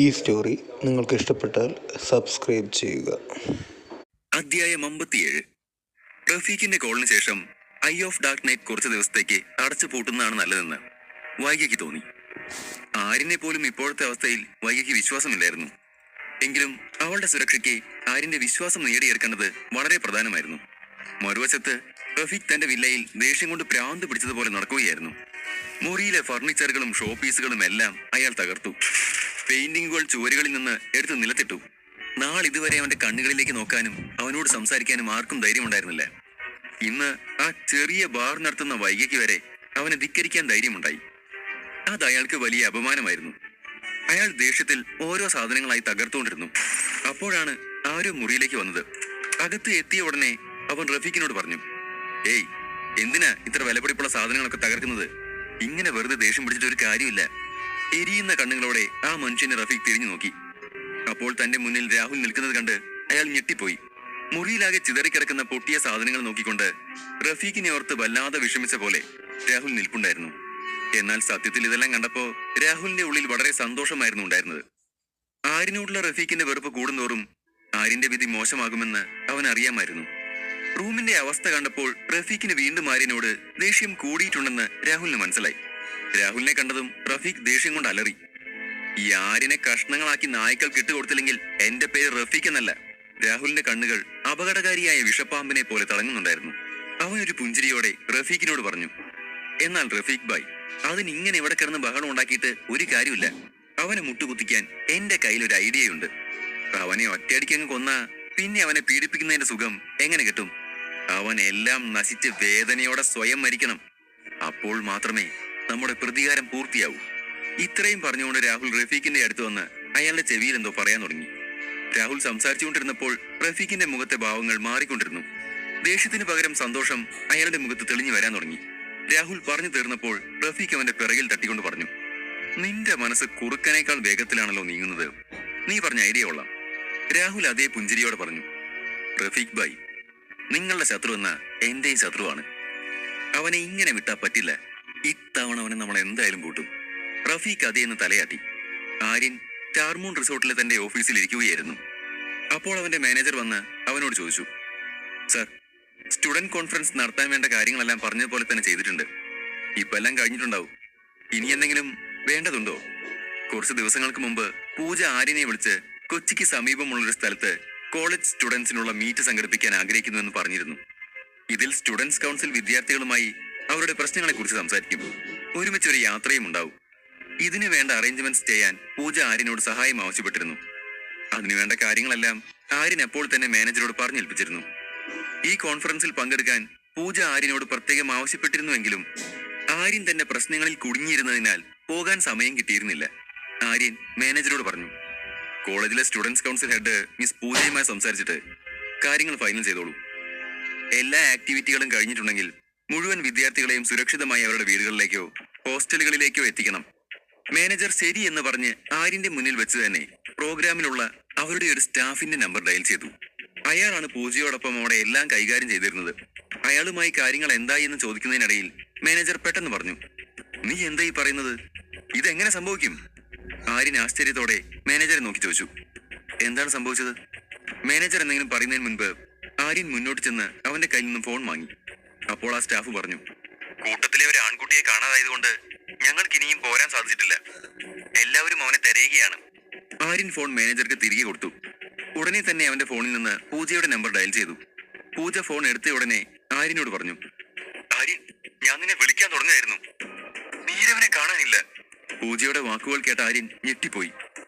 ഈ സ്റ്റോറി നിങ്ങൾക്ക് ഇഷ്ടപ്പെട്ടാൽ സബ്സ്ക്രൈബ് ചെയ്യുക. അധ്യായം 57. റഫീഖിന്റെ കോളിന് ശേഷം ഐ ഓഫ് ഡാർക്ക് നൈറ്റ് കുറച്ച് ദിവസത്തേക്ക് അടച്ചു പൂട്ടുന്നതാണ് നല്ലതെന്ന് വൈഗയ്ക്ക് തോന്നി. ആര്യനെ പോലും ഇപ്പോഴത്തെ അവസ്ഥയിൽ വൈഗയ്ക്ക് വിശ്വാസമില്ലായിരുന്നു. എങ്കിലും അവളുടെ സുരക്ഷയ്ക്ക് ആര്യന്റെ വിശ്വാസം നേടിയെടുക്കേണ്ടത് വളരെ പ്രധാനമായിരുന്നു. മറുവശത്ത് റഫീഖ് തന്റെ വില്ലയിൽ ദേഷ്യം കൊണ്ട് പ്രാന്ത് പിടിച്ചതുപോലെ നടക്കുകയായിരുന്നു. മുറിയിലെ ഫർണിച്ചറുകളും ഷോപ്പീസുകളും എല്ലാം അയാൾ തകർത്തു. പെയിന്റിങ്ങുകൾ ചുവരുകളിൽ നിന്ന് എടുത്ത് നിലത്തിട്ടു. നാളിതുവരെ അവന്റെ കണ്ണുകളിലേക്ക് നോക്കാനും അവനോട് സംസാരിക്കാനും ആർക്കും ധൈര്യമുണ്ടായിരുന്നില്ല. ഇന്ന് ആ ചെറിയ ബാർ നടത്തുന്ന വൈഗയ്ക്ക് വരെ അവനെ ധിക്കരിക്കാൻ ധൈര്യമുണ്ടായി. അത് അയാൾക്ക് വലിയ അപമാനമായിരുന്നു. അയാൾ ദേഷ്യത്തിൽ ഓരോ സാധനങ്ങളായി തകർത്തുകൊണ്ടിരുന്നു. അപ്പോഴാണ് ആരോ മുറിയിലേക്ക് വന്നത്. അകത്ത് എത്തിയ ഉടനെ അവൻ റഫീഖിനോട് പറഞ്ഞു, "ഏയ്, എന്തിനാ ഇത്ര വിലപിടിപ്പുള്ള സാധനങ്ങളൊക്കെ തകർക്കുന്നത്? ഇങ്ങനെ വെറുതെ ദേഷ്യം പിടിച്ചിട്ട് ഒരു കാര്യമില്ല." എരിയുന്ന കണ്ണുകളോടെ ആ മനുഷ്യനെ റഫീഖ് തിരിഞ്ഞു നോക്കി. അപ്പോൾ തന്റെ മുന്നിൽ രാഹുൽ നിൽക്കുന്നത് കണ്ട് അയാൾ ഞെട്ടിപ്പോയി. മുറിയിലാകെ ചിതറിക്കിടക്കുന്ന പൊട്ടിയ സാധനങ്ങൾ നോക്കിക്കൊണ്ട് റഫീഖിനെ ഓർത്ത് വല്ലാതെ വിഷമിച്ച പോലെ രാഹുൽ നിൽപ്പുണ്ടായിരുന്നു. എന്നാൽ സത്യത്തിൽ ഇതെല്ലാം കണ്ടപ്പോ രാഹുലിന്റെ ഉള്ളിൽ വളരെ സന്തോഷമായിരുന്നു ഉണ്ടായിരുന്നത്. ആര്യനോടുള്ള റഫീഖിന്റെ വെറുപ്പ് കൂടുന്തോറും ആര്യന്റെ വിധി മോശമാകുമെന്ന് അവൻ അറിയാമായിരുന്നു. റൂമിന്റെ അവസ്ഥ കണ്ടപ്പോൾ റഫീഖിന് വീണ്ടും ആര്യനോട് ദേഷ്യം കൂടിയിട്ടുണ്ടെന്ന് രാഹുലിന് മനസ്സിലായി. രാഹുലിനെ കണ്ടതും റഫീഖ് ദേഷ്യം കൊണ്ട് അലറി. "ഈ ആര്യനെ കഷ്ണങ്ങളാക്കി നായ്ക്കൾക്ക് ഇട്ടുകൊടുത്തില്ലെങ്കിൽ എന്റെ പേര് റഫീഖ് എന്നല്ല." രാഹുലിന്റെ കണ്ണുകൾ അപകടകാരിയായ വിഷപ്പാമ്പിനെ പോലെ തിളങ്ങുന്നുണ്ടായിരുന്നു. അവനൊരു പുഞ്ചിരിയോടെ റഫീഖിനോട് പറഞ്ഞു, "എന്നാൽ റഫീഖ് ഭായ്, അതിനിങ്ങനെ ഇവിടെ കിടന്ന് ബഹളം ഉണ്ടാക്കിയിട്ട് ഒരു കാര്യമില്ല. അവനെ മുട്ടുകുത്തിക്കാൻ എന്റെ കയ്യിൽ ഒരു ഐഡിയയുണ്ട്. അവനെ ഒറ്റയടിക്കങ്ങ് കൊന്ന പിന്നെ അവനെ പീഡിപ്പിക്കുന്നതിന്റെ സുഖം എങ്ങനെ കിട്ടും? അവൻ എല്ലാം നശിച്ച് വേദനയോടെ സ്വയം മരിക്കണം. അപ്പോൾ മാത്രമേ നമ്മുടെ പ്രതികാരം പൂർത്തിയാവൂ." ഇത്രയും പറഞ്ഞുകൊണ്ട് രാഹുൽ റഫീഖിന്റെ അടുത്ത് വന്ന് അയാളുടെ ചെവിയിൽ എന്തോ പറയാൻ തുടങ്ങി. രാഹുൽ സംസാരിച്ചുകൊണ്ടിരുന്നപ്പോൾ റഫീഖിന്റെ മുഖത്തെ ഭാവങ്ങൾ മാറിക്കൊണ്ടിരുന്നു. ദേഷ്യത്തിന് പകരം സന്തോഷം അയാളുടെ മുഖത്ത് തെളിഞ്ഞു വരാൻ തുടങ്ങി. രാഹുൽ പറഞ്ഞു തീർന്നപ്പോൾ റഫീഖ് അവന്റെ പിറകിൽ തട്ടിക്കൊണ്ട് പറഞ്ഞു, "നിന്റെ മനസ്സ് കുറുക്കനേക്കാൾ വേഗത്തിലാണല്ലോ നീങ്ങുന്നത്. നീ പറഞ്ഞ ഐഡിയ കൊള്ളാം." രാഹുൽ അതേ പുഞ്ചിരിയോടെ പറഞ്ഞു, "റഫീഖ് ഭായ്, നിങ്ങളുടെ ശത്രു എന്ന എന്റെയും ശത്രുവാണ്. അവനെ ഇങ്ങനെ വിട്ടാ പറ്റില്ല. ഇത്തവണ അവനെ നമ്മൾ എന്തായാലും കൂട്ടും." റഫീഖ് അതേന്ന് തലയാട്ടി. ആര്യൻ ചാർമൂൺ റിസോർട്ടിലെ തന്റെ ഓഫീസിൽ ഇരിക്കുകയായിരുന്നു. അപ്പോൾ അവന്റെ മാനേജർ വന്ന് അവനോട് ചോദിച്ചു, "സർ, സ്റ്റുഡന്റ് കോൺഫറൻസ് നടത്താൻ വേണ്ട കാര്യങ്ങളെല്ലാം പറഞ്ഞതുപോലെ തന്നെ ചെയ്തിട്ടുണ്ട്. ഇപ്പൊ എല്ലാം കഴിഞ്ഞിട്ടുണ്ടാവും. ഇനി എന്തെങ്കിലും വേണ്ടതുണ്ടോ?" കുറച്ച് ദിവസങ്ങൾക്ക് മുമ്പ് പൂജ ആര്യനെ വിളിച്ച് കൊച്ചിക്ക് സമീപമുള്ളൊരു സ്ഥലത്ത് കോളേജ് സ്റ്റുഡൻസിനുള്ള മീറ്റ് സംഘടിപ്പിക്കാൻ ആഗ്രഹിക്കുന്നുവെന്ന് പറഞ്ഞിരുന്നു. ഇതിൽ സ്റ്റുഡൻസ് കൗൺസിൽ വിദ്യാർത്ഥികളുമായി അവരുടെ പ്രശ്നങ്ങളെ കുറിച്ച് സംസാരിക്കും. ഒരുമിച്ചൊരു യാത്രയും ഉണ്ടാവും. ഇതിനു വേണ്ട അറേഞ്ച്മെന്റ്സ് ചെയ്യാൻ പൂജ ആര്യനോട് സഹായം ആവശ്യപ്പെട്ടിരുന്നു. അതിനുവേണ്ട കാര്യങ്ങളെല്ലാം ആര്യൻ അപ്പോൾ തന്നെ മാനേജരോട് പറഞ്ഞേൽപ്പിച്ചിരുന്നു. ഈ കോൺഫറൻസിൽ പങ്കെടുക്കാൻ പൂജ ആര്യനോട് പ്രത്യേകം ആവശ്യപ്പെട്ടിരുന്നുവെങ്കിലും ആര്യൻ തന്റെ പ്രശ്നങ്ങളിൽ കുടുങ്ങിയിരുന്നതിനാൽ പോകാൻ സമയം കിട്ടിയിരുന്നില്ല. ആര്യൻ മാനേജരോട് പറഞ്ഞു, "കോളേജിലെ സ്റ്റുഡൻസ് കൗൺസിൽ ഹെഡ് മിസ് പൂജയുമായി സംസാരിച്ചിട്ട് കാര്യങ്ങൾ ഫൈനൽ ചെയ്തോളൂ. എല്ലാ ആക്ടിവിറ്റികളും കഴിഞ്ഞിട്ടുണ്ടെങ്കിൽ മുഴുവൻ വിദ്യാർത്ഥികളെയും സുരക്ഷിതമായി അവരുടെ വീടുകളിലേക്കോ ഹോസ്റ്റലുകളിലേക്കോ എത്തിക്കണം." മാനേജർ ശരി എന്ന് പറഞ്ഞ് ആര്യന്റെ മുന്നിൽ വെച്ച് തന്നെ പ്രോഗ്രാമിലുള്ള അവരുടെ ഒരു സ്റ്റാഫിന്റെ നമ്പർ ഡയൽ ചെയ്തു. അയാളാണ് പൂജയോടൊപ്പം അവിടെ എല്ലാം കൈകാര്യം ചെയ്തിരുന്നത്. അയാളുമായി കാര്യങ്ങൾ എന്തായി എന്ന് ചോദിക്കുന്നതിനിടയിൽ മാനേജർ പെട്ടെന്ന് പറഞ്ഞു, "നീ എന്തായി പറയുന്നത്? ഇതെങ്ങനെ സംഭവിക്കും?" ആര്യൻ ആശ്ചര്യത്തോടെ മാനേജറെ നോക്കി ചോദിച്ചു, "എന്താണ് സംഭവിച്ചത്?" മാനേജർ എന്തെങ്കിലും പറയുന്നതിന് മുൻപ് ആര്യൻ മുന്നോട്ട് ചെന്ന് അവന്റെ കയ്യിൽ നിന്നും ഫോൺ വാങ്ങി. അപ്പോൾ ആ സ്റ്റാഫ് പറഞ്ഞു, "കൂട്ടത്തിലെ ഒരു ആൺകുട്ടിയെ കാണാതായതുകൊണ്ട് ഞങ്ങൾക്ക് ഇനിയും പോരാൻ സാധിച്ചിട്ടില്ല. എല്ലാവരും അവനെ തിരയുകയാണ്." ആര്യൻ ഫോൺ മാനേജർക്ക് തിരികെ കൊടുത്തു. ഉടനെ തന്നെ അവന്റെ ഫോണിൽ നിന്ന് പൂജയുടെ നമ്പർ ഡയൽ ചെയ്തു. പൂജ ഫോൺ എടുത്ത ഉടനെ ആര്യനോട് പറഞ്ഞു, "ആര്യൻ, ഞാൻ നിന്നെ വിളിക്കാൻ തുടങ്ങായിരുന്നു. നീരവനെ കാണാനില്ല." പൂജയുടെ വാക്കുകൾ കേട്ട ആര്യൻ ഞെട്ടിപ്പോയി.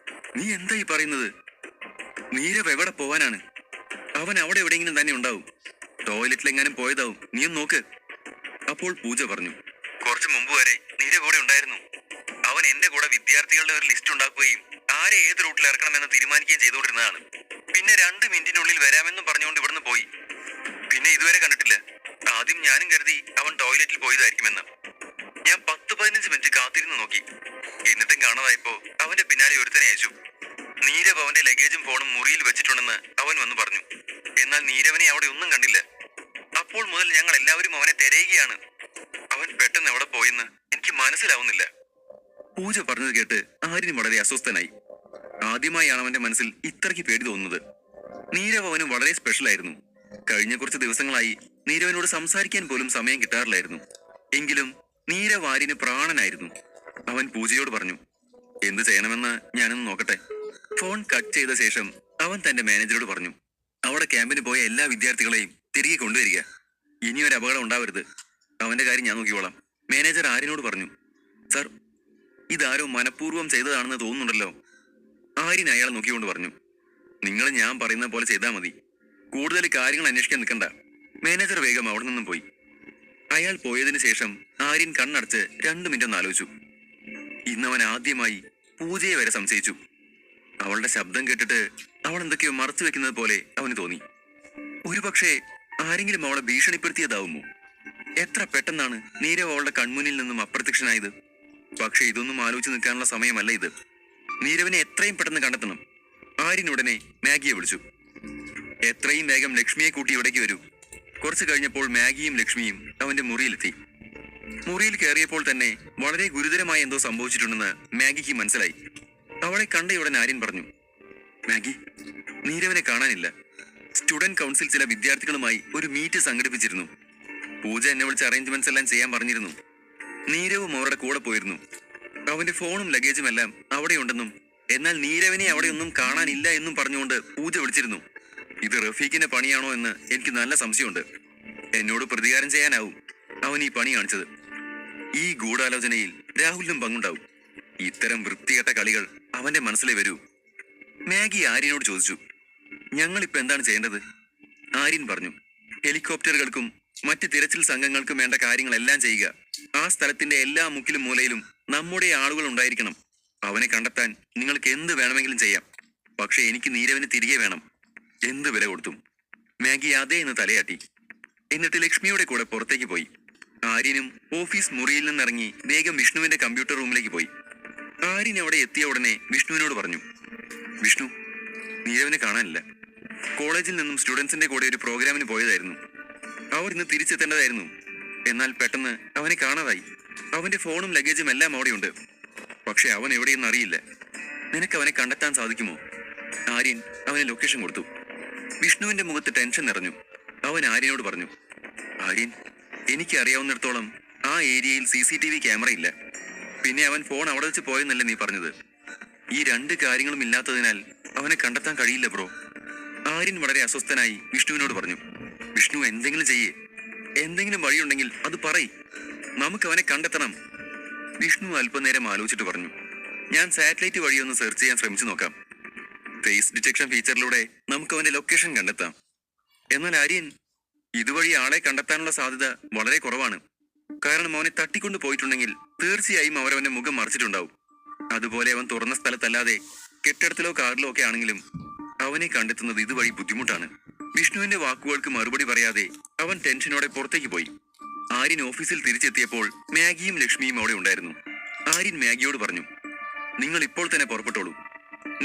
"നീ എന്തായി പറയുന്നത്? നീരവ് എവിടെ പോവാനാണ്? അവൻ അവിടെ എവിടെയെങ്കിലും തന്നെ ഉണ്ടാവും. ടോയ്ലറ്റിലെങ്ങാനും പോയതാവും. നീ ഒന്ന് നോക്ക്." അപ്പോൾ പൂജ പറഞ്ഞു, "കുറച്ചു മുമ്പ് വരെ നീരവ് കൂടെ ഉണ്ടായിരുന്നു. അവൻ എന്റെ കൂടെ വിദ്യാർത്ഥികളുടെ ഒരു ലിസ്റ്റ് ഉണ്ടാക്കുകയും ആരെ ഏത് റൂട്ടിൽ ഇറക്കണമെന്ന് തീരുമാനിക്കുകയും ചെയ്തുകൊണ്ടിരുന്നതാണ്. പിന്നെ 2 മിനിറ്റിനുള്ളിൽ വരാമെന്നും പറഞ്ഞുകൊണ്ട് ഇവിടുന്ന് പോയി. പിന്നെ ഇതുവരെ കണ്ടിട്ടില്ല. ആദ്യം ഞാനും കരുതി അവൻ ടോയ്ലറ്റിൽ പോയതായിരിക്കുമെന്ന്. ഞാൻ 10-15 മിനിറ്റ് കാത്തിരുന്ന് നോക്കി. എന്നിട്ടും കാണാതായപ്പോ അവന്റെ പിന്നാലെ ഒരുത്തനെ അയച്ചു. നീരവ് അവന്റെ ലഗേജും ഫോണും മുറിയിൽ വെച്ചിട്ടുണ്ടെന്ന് അവൻ വന്ന് പറഞ്ഞു. എന്നാൽ നീരവനെ അവിടെ ഒന്നും കണ്ടില്ല. അപ്പോൾ മുതൽ ഞങ്ങൾ എല്ലാവരും അവനെ തിരയുകയാണ്. അവൻ പെട്ടെന്ന് എവിടെ പോയെന്ന് എനിക്ക് മനസ്സിലാവുന്നില്ല." പൂജ പറഞ്ഞത് കേട്ട് ആര്യൻ വളരെ അസ്വസ്ഥനായി. ആദ്യമായാണ് അവന്റെ മനസ്സിൽ ഇത്രയ്ക്ക് പേടി തോന്നുന്നത്. നീരവ് അവന് വളരെ സ്പെഷ്യൽ ആയിരുന്നു. കഴിഞ്ഞ കുറച്ച് ദിവസങ്ങളായി നീരവനോട് സംസാരിക്കാൻ പോലും സമയം കിട്ടാറില്ലായിരുന്നു. എങ്കിലും നീരവ് ആര്യന് പ്രാണനായിരുന്നു. അവൻ പൂജയോട് പറഞ്ഞു, എന്ത് ചെയ്യണമെന്ന് ഞാനൊന്ന് നോക്കട്ടെ. ഫോൺ കട്ട് ചെയ്ത ശേഷം അവൻ തന്റെ മാനേജരോട് പറഞ്ഞു, അവിടെ ക്യാമ്പിന് പോയ എല്ലാ വിദ്യാർത്ഥികളെയും തിരികെ കൊണ്ടുവരിക. ഇനിയൊരു അപകടം ഉണ്ടാവരുത്. അവന്റെ കാര്യം ഞാൻ നോക്കിക്കോളാം. മാനേജർ ആര്യനോട് പറഞ്ഞു, സർ, ഇതാരോ മനഃപൂർവ്വം ചെയ്തതാണെന്ന് തോന്നുന്നുണ്ടല്ലോ. ആര്യൻ അയാളെ നോക്കിക്കൊണ്ട് പറഞ്ഞു, നിങ്ങൾ ഞാൻ പറയുന്ന പോലെ ചെയ്താൽ മതി. കൂടുതൽ കാര്യങ്ങൾ അന്വേഷിക്കാൻ നിൽക്കണ്ട. മാനേജർ വേഗം അവിടെ നിന്നും പോയി. അയാൾ പോയതിനു ശേഷം ആര്യൻ കണ്ണടച്ച് 2 മിനിറ്റ് ഒന്ന് ആലോചിച്ചു. ഇന്നവൻ ആദ്യമായി പൂജയെ വരെ സംശയിച്ചു. അവളുടെ ശബ്ദം കേട്ടിട്ട് അവൾ എന്തൊക്കെയോ മറച്ചു വെക്കുന്നത് പോലെ അവന് തോന്നി. ഒരുപക്ഷെ ആരെങ്കിലും അവളെ ഭീഷണിപ്പെടുത്തിയതാവുമോ? എത്ര പെട്ടെന്നാണ് നീരവ് അവളുടെ കൺമുന്നിൽ നിന്നും അപ്രത്യക്ഷനായത്. പക്ഷെ ഇതൊന്നും ആലോചിച്ച് നിൽക്കാനുള്ള സമയമല്ല ഇത്. നീരവിനെ എത്രയും പെട്ടെന്ന് കണ്ടെത്തണം. ആര്യൻ ഉടനെ മാഗിയെ വിളിച്ചു. എത്രയും വേഗം ലക്ഷ്മിയെ കൂട്ടി ഇവിടേക്ക് വരൂ. കുറച്ചു കഴിഞ്ഞപ്പോൾ മാഗിയും ലക്ഷ്മിയും അവന്റെ മുറിയിലെത്തി. മുറിയിൽ കയറിയപ്പോൾ തന്നെ വളരെ ഗുരുതരമായ എന്തോ സംഭവിച്ചിട്ടുണ്ടെന്ന് മാഗിക്ക് മനസ്സിലായി. അവളെ കണ്ടയുടൻ ആര്യൻ പറഞ്ഞു, മാഗി, നീരവനെ കാണാനില്ല. സ്റ്റുഡന്റ് കൗൺസിൽ ചില വിദ്യാർത്ഥികളുമായി ഒരു മീറ്റ് സംഘടിപ്പിച്ചിരുന്നു. പൂജ എന്നെ വിളിച്ച് അറേഞ്ച്മെന്റ്സ് എല്ലാം ചെയ്യാൻ പറഞ്ഞിരുന്നു. നീരവും അവരുടെ കൂടെ പോയിരുന്നു. അവന്റെ ഫോണും ലഗേജും എല്ലാം അവിടെയുണ്ടെന്നും എന്നാൽ നീരവനെ അവിടെയൊന്നും കാണാനില്ല എന്നും പറഞ്ഞുകൊണ്ട് പൂജ വിളിച്ചിരുന്നു. ഇത് റഫീഖിന്റെ പണിയാണോ എന്ന് എനിക്ക് നല്ല സംശയമുണ്ട്. എന്നോട് പ്രതികാരം ചെയ്യാനാവും അവൻ ഈ പണി കാണിച്ചത്. ഈ ഗൂഢാലോചനയിൽ രാഹുലിനും പങ്കുണ്ടാവും. ഇത്തരം വൃത്തികെട്ട കളികൾ അവന്റെ മനസ്സിലേ വരൂ. മാഗി ആര്യനോട് ചോദിച്ചു, ഞങ്ങളിപ്പോ എന്താണ് ചെയ്യേണ്ടത്? ആര്യൻ പറഞ്ഞു, ഹെലികോപ്റ്ററുകൾക്കും മറ്റ് തിരച്ചിൽ സംഘങ്ങൾക്കും വേണ്ട കാര്യങ്ങളെല്ലാം ചെയ്യുക. ആ സ്ഥലത്തിന്റെ എല്ലാ മുക്കിലും മൂലയിലും നമ്മുടെ ആളുകൾ ഉണ്ടായിരിക്കണം. അവനെ കണ്ടെത്താൻ നിങ്ങൾക്ക് എന്ത് വേണമെങ്കിലും ചെയ്യാം. പക്ഷെ എനിക്ക് നീരവിന് തിരികെ വേണം, എന്ത് വില കൊടുത്തും. മാഗി അതേ എന്ന് തലയാട്ടി. എന്നിട്ട് ലക്ഷ്മിയുടെ കൂടെ പുറത്തേക്ക് പോയി. ആര്യനും ഓഫീസ് മുറിയിൽ നിന്നിറങ്ങി വേഗം വിഷ്ണുവിന്റെ കമ്പ്യൂട്ടർ റൂമിലേക്ക് പോയി. ആര്യൻ അവിടെ എത്തിയ ഉടനെ വിഷ്ണുവിനോട് പറഞ്ഞു, വിഷ്ണു, നീരവിനെ കാണാനില്ല. കോളേജിൽ നിന്നും സ്റ്റുഡൻസിന്റെ കൂടെ ഒരു പ്രോഗ്രാമിന് പോയതായിരുന്നു. അവർ ഇന്ന് തിരിച്ചെത്തേണ്ടതായിരുന്നു. എന്നാൽ പെട്ടെന്ന് അവനെ കാണാതായി. അവന്റെ ഫോണും ലഗേജും എല്ലാം അവിടെയുണ്ട്. പക്ഷെ അവൻ എവിടെയെന്ന് അറിയില്ല. നിനക്ക് അവനെ കണ്ടെത്താൻ സാധിക്കുമോ? ആര്യൻ അവന് ലൊക്കേഷൻ കൊടുത്തു. വിഷ്ണുവിന്റെ മുഖത്ത് ടെൻഷൻ നിറഞ്ഞു. അവൻ ആര്യനോട് പറഞ്ഞു, ആര്യൻ, എനിക്ക് അറിയാവുന്നിടത്തോളം ആ ഏരിയയിൽ CCTV ക്യാമറ ഇല്ല. പിന്നെ അവൻ ഫോൺ അവിടെ വെച്ച് പോയെന്നല്ലേ നീ പറഞ്ഞത്? ഈ 2 കാര്യങ്ങളും ഇല്ലാത്തതിനാൽ അവനെ കണ്ടെത്താൻ കഴിയില്ല ബ്രോ. ആര്യൻ വളരെ അസ്വസ്ഥനായി വിഷ്ണുവിനോട് പറഞ്ഞു, വിഷ്ണു, എന്തെങ്കിലും ചെയ്യേ. എന്തെങ്കിലും വഴിയുണ്ടെങ്കിൽ അത് പറയ്. നമുക്ക് അവനെ കണ്ടെത്തണം. വിഷ്ണു അല്പനേരം ആലോചിച്ചിട്ട് പറഞ്ഞു, ഞാൻ സാറ്റലൈറ്റ് വഴി ഒന്ന് സെർച്ച് ചെയ്യാൻ ശ്രമിച്ചു നോക്കാം. ഫേസ് ഡിറ്റക്ഷൻ ഫീച്ചറിലൂടെ നമുക്ക് അവന്റെ ലൊക്കേഷൻ കണ്ടെത്താം. എന്നാൽ ആര്യൻ, ഇതുവഴി ആളെ കണ്ടെത്താനുള്ള സാധ്യത വളരെ കുറവാണ്. കാരണം അവനെ തട്ടിക്കൊണ്ടു പോയിട്ടുണ്ടെങ്കിൽ തീർച്ചയായും അവരവന്റെ മുഖം മറിച്ചിട്ടുണ്ടാവും. അതുപോലെ അവൻ തുറന്ന സ്ഥലത്തല്ലാതെ കെട്ടിടത്തിലോ കാറിലോ ഒക്കെ ആണെങ്കിലും അവനെ കണ്ടെത്തുന്നത് ഇതുവഴി ബുദ്ധിമുട്ടാണ്. വിഷ്ണുവിന്റെ വാക്കുകൾക്ക് മറുപടി പറയാതെ അവൻ ടെൻഷനോടെ പുറത്തേക്ക് പോയി. ആര്യൻ ഓഫീസിൽ തിരിച്ചെത്തിയപ്പോൾ മാഗിയും ലക്ഷ്മിയും അവിടെ ഉണ്ടായിരുന്നു. ആര്യൻ മാഗിയോട് പറഞ്ഞു, നിങ്ങൾ ഇപ്പോൾ തന്നെ പുറപ്പെട്ടോളൂ.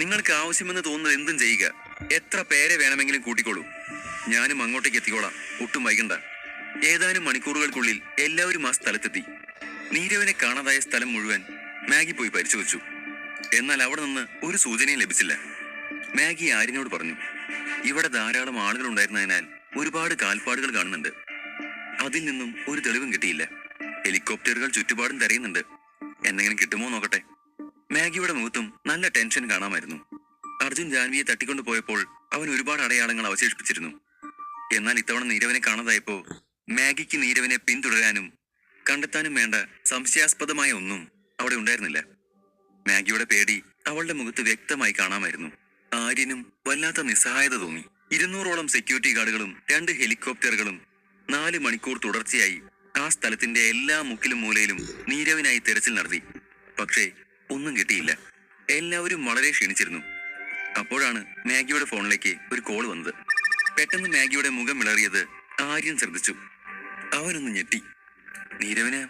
നിങ്ങൾക്ക് ആവശ്യമെന്ന് തോന്നുന്നത് എന്തും ചെയ്യുക. എത്ര പേരെ വേണമെങ്കിലും കൂട്ടിക്കോളൂ. ഞാനും അങ്ങോട്ടേക്ക് എത്തിക്കോളാം. ഒട്ടും വൈകണ്ട. ഏതാനും മണിക്കൂറുകൾക്കുള്ളിൽ എല്ലാവരും ആ സ്ഥലത്തെത്തി. നീരവിനെ കാണാതായ സ്ഥലം മുഴുവൻ മാഗി പോയി പരിശോധിച്ചു. എന്നാൽ അവിടെ നിന്ന് ഒരു സൂചനയും ലഭിച്ചില്ല. മാഗി ആര്യനോട് പറഞ്ഞു, ഇവിടെ ധാരാളം ആളുകൾ ഉണ്ടായിരുന്നതിനാൽ ഒരുപാട് കാൽപ്പാടുകൾ കാണുന്നുണ്ട്. അതിൽ നിന്നും ഒരു തെളിവും കിട്ടിയില്ല. ഹെലികോപ്റ്ററുകൾ ചുറ്റുപാടും തിരയുന്നുണ്ട്. എന്തെങ്കിലും കിട്ടുമോ നോക്കട്ടെ. മാഗിയുടെ മുഖത്തും നല്ല ടെൻഷൻ കാണാമായിരുന്നു. അർജുൻ ജാൻവിയെ തട്ടിക്കൊണ്ടു പോയപ്പോൾ അവൻ ഒരുപാട് അടയാളങ്ങൾ അവശേഷിപ്പിച്ചിരുന്നു. എന്നാൽ ഇത്തവണ നീരവനെ കാണാതായപ്പോ മാഗിക്ക് നീരവനെ പിന്തുടരാനും കണ്ടെത്താനും വേണ്ട സംശയാസ്പദമായ ഒന്നും അവിടെ ഉണ്ടായിരുന്നില്ല. മാഗിയുടെ പേടി അവളുടെ മുഖത്ത് വ്യക്തമായി കാണാമായിരുന്നു. ആര്യനും വല്ലാത്ത നിസ്സഹായത തോന്നി. 200ഓളം സെക്യൂരിറ്റി ഗാർഡുകളും 2 ഹെലികോപ്റ്ററുകളും 4 മണിക്കൂർ തുടർച്ചയായി ആ സ്ഥലത്തിന്റെ എല്ലാ മുക്കിലും മൂലയിലും നീരവിനായി തെരച്ചിൽ നടത്തി. പക്ഷേ ഒന്നും കിട്ടിയില്ല. എല്ലാവരും വളരെ ക്ഷീണിച്ചിരുന്നു. അപ്പോഴാണ് മാഗിയുടെ ഫോണിലേക്ക് ഒരു കോൾ വന്നത്. പെട്ടെന്ന് മാഗിയുടെ മുഖം വിളറിയത് ആര്യൻ ശ്രദ്ധിച്ചു. അവനൊന്ന് ഞെട്ടി. നീരവിന്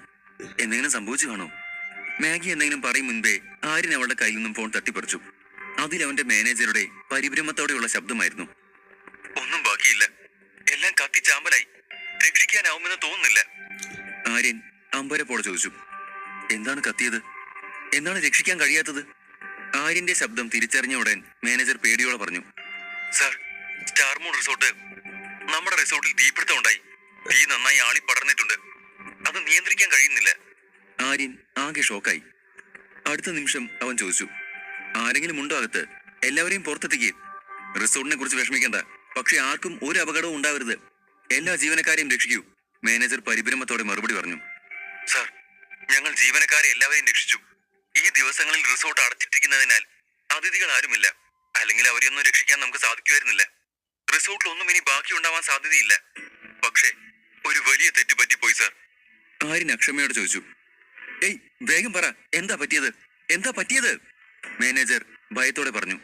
എന്തെങ്കിലും സംഭവിച്ചു കാണോ? മാഗി എന്തെങ്കിലും പറയും മുൻപേ ആര്യൻ അവളുടെ കയ്യിൽ നിന്നും ഫോൺ തട്ടിപ്പറിച്ചു. അതിൽ അവന്റെ മാനേജറുടെ പരിഭ്രമത്തോടെയുള്ള ശബ്ദമായിരുന്നു. ഒന്നും ബാക്കിയില്ല, എല്ലാം കത്തിച്ചാമ്പലായി. രക്ഷിക്കാനാവുമെന്ന് തോന്നുന്നില്ല. ആര്യൻ അമ്പരപ്പോടെ ചോദിച്ചു, എന്താണ് കത്തിയത്? എന്താണ് രക്ഷിക്കാൻ കഴിയാത്തത്? ആര്യന്റെ ശബ്ദം തിരിച്ചറിഞ്ഞ ഉടൻ മാനേജർ പേടിയോടെ പറഞ്ഞു, സാർ, സ്റ്റാർ മൂൺ റിസോർട്ട്, നമ്മുടെ റിസോർട്ടിൽ തീപിടുത്തം ഉണ്ടായി. തീ നന്നായി ആളി പടർന്നിട്ടുണ്ട്. അത് നിയന്ത്രിക്കാൻ കഴിയുന്നില്ല. ആര്യൻ ആകെ ഷോക്കായി. അടുത്ത നിമിഷം അവൻ ചോദിച്ചു, ആരെങ്കിലും ഉണ്ടോ അകത്ത്? എല്ലാവരെയും പുറത്തെത്തിക്കേ. റിസോർട്ടിനെ കുറിച്ച് വിഷമിക്കേണ്ട, പക്ഷെ ആർക്കും ഒരു അപകടവും ഉണ്ടാവരുത്. എല്ലാ ജീവനക്കാരെയും രക്ഷിക്കൂ. മാനേജർ പരിഭ്രമത്തോടെ മറുപടി പറഞ്ഞു, സാർ, ഞങ്ങൾ ജീവനക്കാരെ എല്ലാവരെയും രക്ഷിച്ചു. ഈ ദിവസങ്ങളിൽ റിസോർട്ട് അടച്ചിട്ടിരിക്കുന്നതിനാൽ അതിഥികൾ ആരുമില്ല. അല്ലെങ്കിൽ അവരെയൊന്നും രക്ഷിക്കാൻ നമുക്ക് സാധിക്കുമായിരുന്നില്ല. റിസോർട്ടിൽ ഒന്നും ഇനി ബാക്കിയുണ്ടാവാൻ സാധ്യതയില്ല. പക്ഷേ ഒരു വലിയ തെറ്റ് പറ്റിപ്പോയി സാർ. ആര്യൻ അക്ഷമയോട് ചോദിച്ചു, ഏയ് വേഗം പറ, എന്താ പറ്റിയത്? എന്താ പറ്റിയത്? മാനേജർ ഭയത്തോടെ പറഞ്ഞു,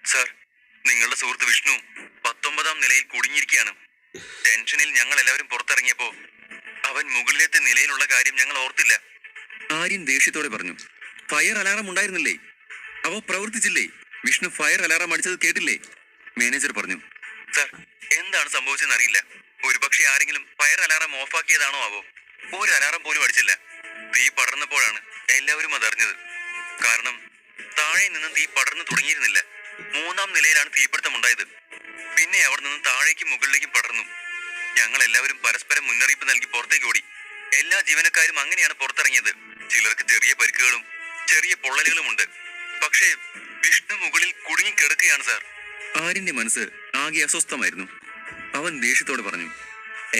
സാർ, നിങ്ങളുടെ സുഹൃത്ത് വിഷ്ണു 19ാം നിലയിൽ കുടുങ്ങിയിരിക്കുകയാണ്. ടെൻഷനിൽ ഞങ്ങൾ എല്ലാവരും പുറത്തിറങ്ങിയപ്പോ അവൻ മുകളിലത്തെ നിലയിലുള്ള കാര്യം ഞങ്ങൾ ഓർത്തില്ല. ആര്യൻ ദേഷ്യത്തോടെ പറഞ്ഞു, ഫയർ അലാറം ഉണ്ടായിരുന്നില്ലേ? അവ പ്രവർത്തിച്ചില്ലേ? വിഷ്ണു ഫയർ അലാറം അടിച്ചത് കേട്ടില്ലേ? മാനേജർ പറഞ്ഞു, സാർ, എന്താണ് സംഭവിച്ചെന്ന് അറിയില്ല. ഒരുപക്ഷെ ആരെങ്കിലും ഫയർ അലാറം ഓഫാക്കിയതാണോ ആവോ. ഒരു അലാറം പോലും അടിച്ചില്ല. തീ പടർന്നപ്പോഴാണ് എല്ലാവരും അതറിഞ്ഞത്. കാരണം താഴെ നിന്ന് തീ പടർന്നു തുടങ്ങിയിരുന്നില്ല. 3ാം നിലയിലാണ് തീപിടുത്തം ഉണ്ടായത്. പിന്നെ അവിടെ നിന്ന് താഴേക്കും മുകളിലേക്കും പടർന്നു. ഞങ്ങൾ എല്ലാവരും പരസ്പരം മുന്നറിയിപ്പ് നൽകി പുറത്തേക്ക് ഓടി. എല്ലാ ജീവനക്കാരും അങ്ങനെയാണ് പുറത്തിറങ്ങിയത്. ചിലർക്ക് ചെറിയ പരിക്കുകളും ചെറിയ പൊള്ളലുകളും ഉണ്ട്. പക്ഷേ വിഷ്ണു മുകളിൽ കുടുങ്ങിക്കിടക്കുകയാണ് സാർ. ആര്യന്റെ മനസ്സ് ആകെ അസ്വസ്ഥമായിരുന്നു. അവൻ ദേഷ്യത്തോടെ പറഞ്ഞു,